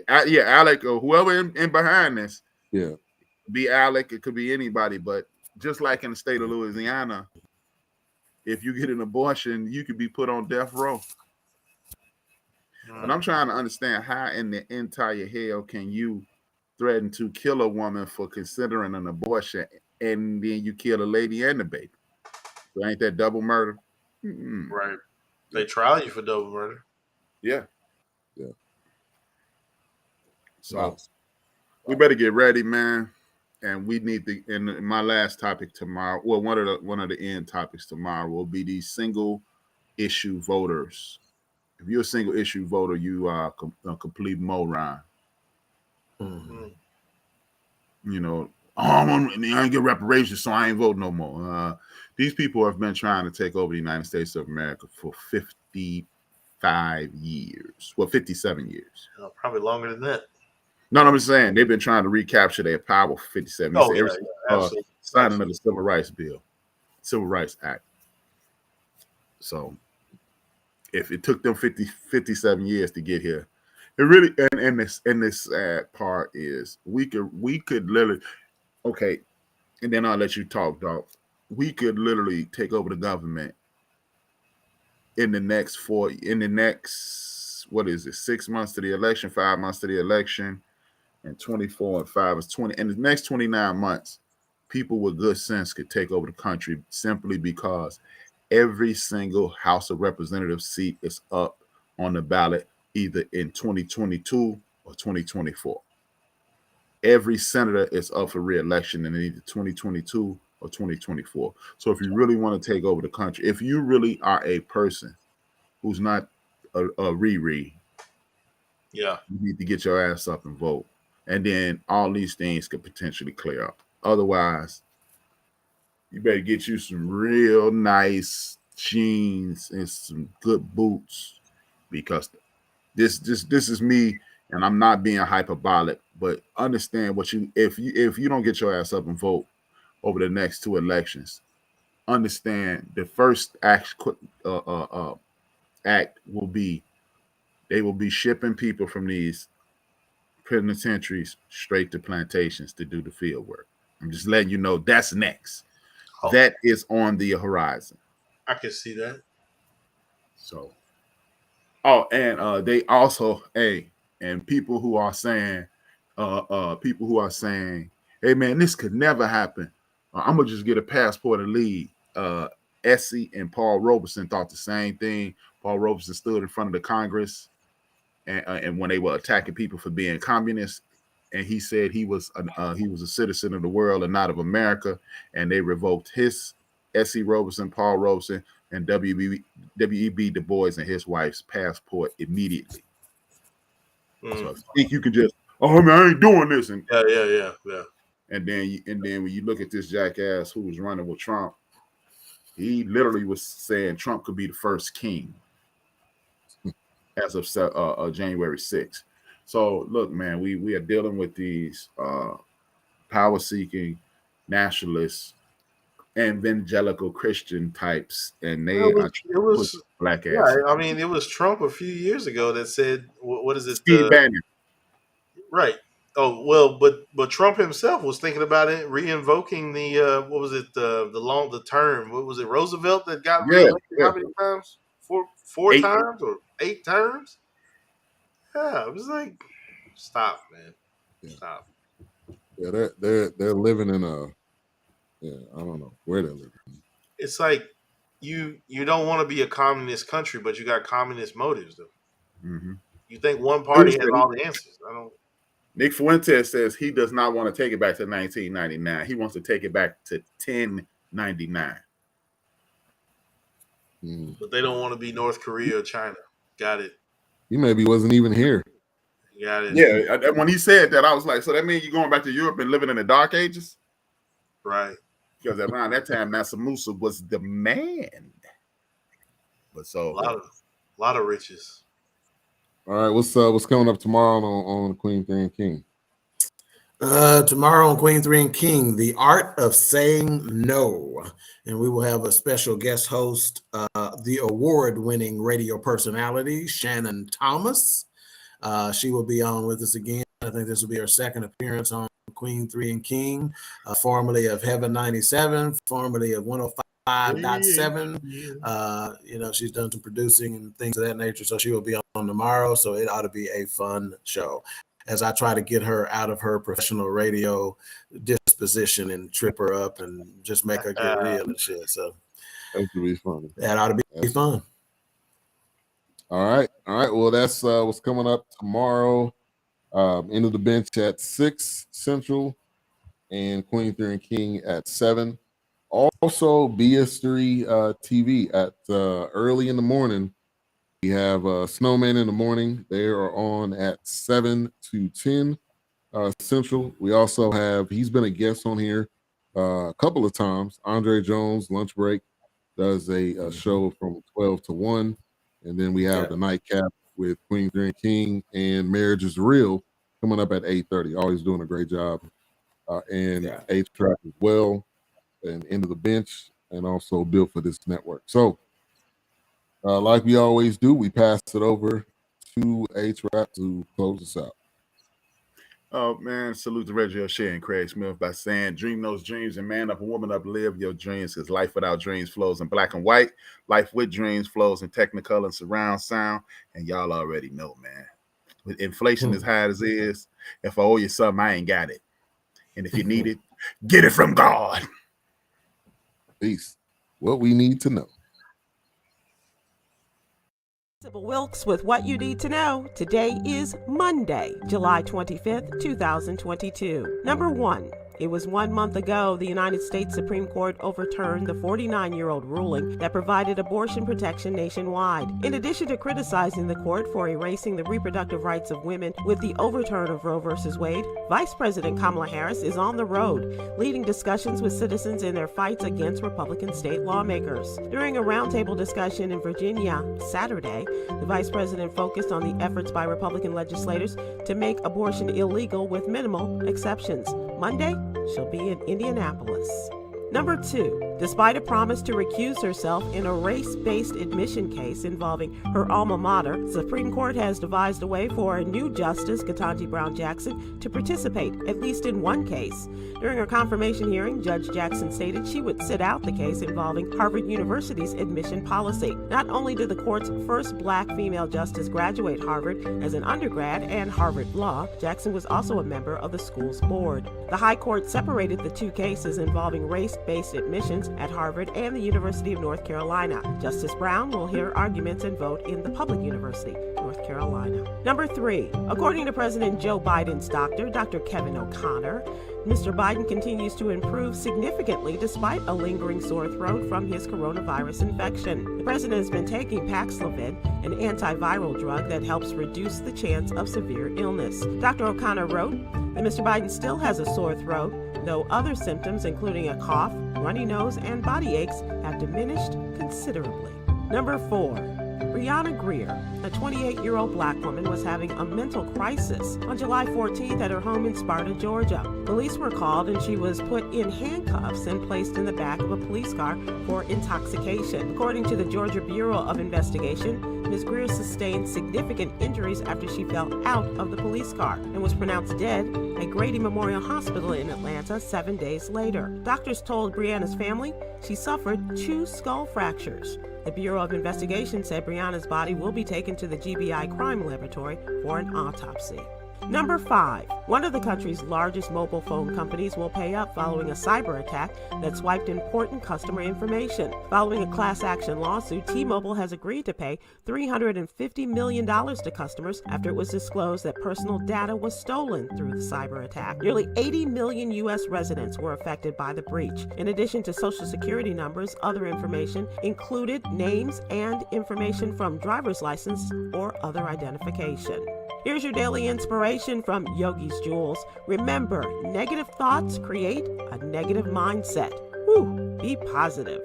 Alec or whoever in behind this. Yeah. Be Alec. It could be anybody, but just like in the state of Louisiana, if you get an abortion, you could be put on death row. And I'm trying to understand how in the entire hell can you threaten to kill a woman for considering an abortion, and then you kill a lady and the baby? So ain't that double murder? Mm-mm. Right. They trial you for double murder. Yeah. So Wow. we better get ready, man. And we need to. And my last topic tomorrow, well, one of the end topics tomorrow will be these single issue voters. If you're a single issue voter, you are a complete moron. Mhm. You know, I ain't get reparations, so I ain't vote no more. These people have been trying to take over the United States of America for 55 years. Well, 57 years. Probably longer than that. No, I'm just saying they've been trying to recapture their power for 57 years. Oh, yeah, absolutely. Signing of the Civil Rights Bill, Civil Rights Act. So if it took them 57 years to get here, it really and this sad part is we could literally, okay, and then I'll let you talk, dog. We could literally take over the government in the next 6 months to the election, 5 months to the election, and 24 and 5 is 20. In the next 29 months, people with good sense could take over the country simply because every single House of Representatives seat is up on the ballot either in 2022 or 2024. Every senator is up for re-election in either 2022 or 2024. So if you really want to take over the country, if you really are a person who's not a Riri, yeah, you need to get your ass up and vote. And then all these things could potentially clear up. Otherwise, you better get you some real nice jeans and some good boots, because this is me, and I'm not being hyperbolic, but understand what if you don't get your ass up and vote over the next two elections, understand the first act will be they will be shipping people from these penitentiaries straight to plantations to do the field work. I'm just letting you know that's next. Oh. That is on the horizon. I can see that. So, and they also, and people who are saying, hey man, this could never happen. I'm gonna just get a passport and leave. Essie and Paul Robeson thought the same thing. Paul Robeson stood in front of the Congress, and when they were attacking people for being communists, and he said he was a citizen of the world and not of America, and they revoked his Essie Robeson, Paul Robeson, and W.E.B. Du Bois and his wife's passport immediately. So if you think you could just, oh man, I ain't doing this, and yeah. And then when you look at this jackass who was running with Trump, he literally was saying Trump could be the first king as of January 6th. So look, man, we are dealing with these power-seeking nationalists, evangelical Christian types, and they it was black ass. Yeah, I mean, it was Trump a few years ago that said, "What is it?" Steve Bannon. Right. Oh well, but Trump himself was thinking about it, re-invoking the what was it, the term? What was it? Roosevelt that got re-elected how many times? Four times or 8 terms? Yeah, I was like, stop, man, stop. Yeah, they're living in a, I don't know where they're living. It's like you don't want to be a communist country, but you got communist motives, though. Mm-hmm. You think one party has all the answers? I don't. Nick Fuentes says he does not want to take it back to 1999. He wants to take it back to 1099. But they don't want to be North Korea or China. Got it. He maybe wasn't even here. Got it. Yeah, when he said that, I was like, so that means you're going back to Europe and living in the Dark Ages? Right. Because around that time, Mansa Musa was the man. But so a lot of riches. All right, what's coming up tomorrow on Queen, King? Tomorrow on Queen 3 and King, The Art of Saying No. And we will have a special guest host, the award-winning radio personality, Shannon Thomas. She will be on with us again. I think this will be her second appearance on Queen 3 and King, formerly of Heaven 97, formerly of 105.7. She's done some producing and things of that nature, so she will be on tomorrow. So it ought to be a fun show as I try to get her out of her professional radio disposition and trip her up and just make her get real and shit. So that would be fun. That ought to be fun. All right. Well, that's what's coming up tomorrow. End of the Bench at 6 Central and Queen 3 and King at 7. Also, BS3 TV at early in the morning. We have Snowman in the morning. They are on at 7 to 10 Central. We also have, he's been a guest on here a couple of times. Andre Jones, Lunch Break, does a show from 12 to 1. And then we have the Nightcap with Queen 3 and King and Marriage is Real coming up at 8:30. Always doing a great job. And A-Track as well. And End of the Bench, and also built for this network. So, like we always do, we pass it over to A-Track to close us out. Oh, man, salute to Reggie O'Shea and Craig Smith by saying, dream those dreams and man up and woman up, live your dreams, because life without dreams flows in black and white. Life with dreams flows in technicolor and surround sound. And y'all already know, man, with inflation as high as it is, if I owe you something, I ain't got it. And if you need it, get it from God. Peace. What we need to know. Wilkes with what you need to know. Today is Monday, July 25th, 2022. Number 1. It was 1 month ago the United States Supreme Court overturned the 49-year-old ruling that provided abortion protection nationwide. In addition to criticizing the court for erasing the reproductive rights of women with the overturn of Roe v. Wade, Vice President Kamala Harris is on the road, leading discussions with citizens in their fights against Republican state lawmakers. During a roundtable discussion in Virginia Saturday, the Vice President focused on the efforts by Republican legislators to make abortion illegal with minimal exceptions. Monday, she'll be in Indianapolis. Number 2, despite a promise to recuse herself in a race-based admission case involving her alma mater, the Supreme Court has devised a way for a new Justice, Ketanji Brown Jackson, to participate, at least in one case. During her confirmation hearing, Judge Jackson stated she would sit out the case involving Harvard University's admission policy. Not only did the court's first black female justice graduate Harvard as an undergrad and Harvard Law, Jackson was also a member of the school's board. The High Court separated the two cases involving race-based admissions at Harvard and the University of North Carolina. Justice Brown will hear arguments and vote in the public university, North Carolina. Number 3, according to President Joe Biden's doctor, Dr. Kevin O'Connor, Mr. Biden continues to improve significantly despite a lingering sore throat from his coronavirus infection. The president has been taking Paxlovid, an antiviral drug that helps reduce the chance of severe illness. Dr. O'Connor wrote that Mr. Biden still has a sore throat, though other symptoms, including a cough, runny nose, and body aches, have diminished considerably. Number 4. Brianna Greer, a 28-year-old black woman, was having a mental crisis on July 14th at her home in Sparta, Georgia. Police were called and she was put in handcuffs and placed in the back of a police car for intoxication. According to the Georgia Bureau of Investigation, Ms. Greer sustained significant injuries after she fell out of the police car and was pronounced dead at Grady Memorial Hospital in Atlanta 7 days later. Doctors told Brianna's family she suffered 2 skull fractures. The Bureau of Investigation said Brianna's body will be taken to the GBI Crime Laboratory for an autopsy. Number 5. One of the country's largest mobile phone companies will pay up following a cyber attack that swiped important customer information. Following a class action lawsuit, T-Mobile has agreed to pay $350 million to customers after it was disclosed that personal data was stolen through the cyber attack. Nearly 80 million U.S. residents were affected by the breach. In addition to social security numbers, other information included names and information from driver's license or other identification. Here's your daily inspiration from Yogi's Jewels. Remember, negative thoughts create a negative mindset. Be positive.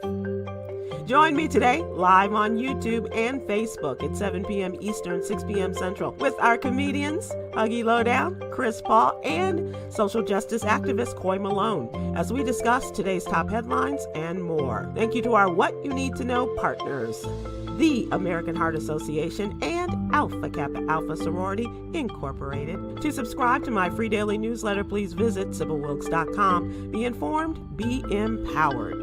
Join me today live on YouTube and Facebook at 7 p.m. Eastern, 6 p.m. Central with our comedians, Huggy Lowdown, Chris Paul, and social justice activist Coy Malone as we discuss today's top headlines and more. Thank you to our What You Need to Know partners, the American Heart Association and Alpha Kappa Alpha Sorority Incorporated. To subscribe to my free daily newsletter, please visit SibylWilkes.com. Be informed, be empowered.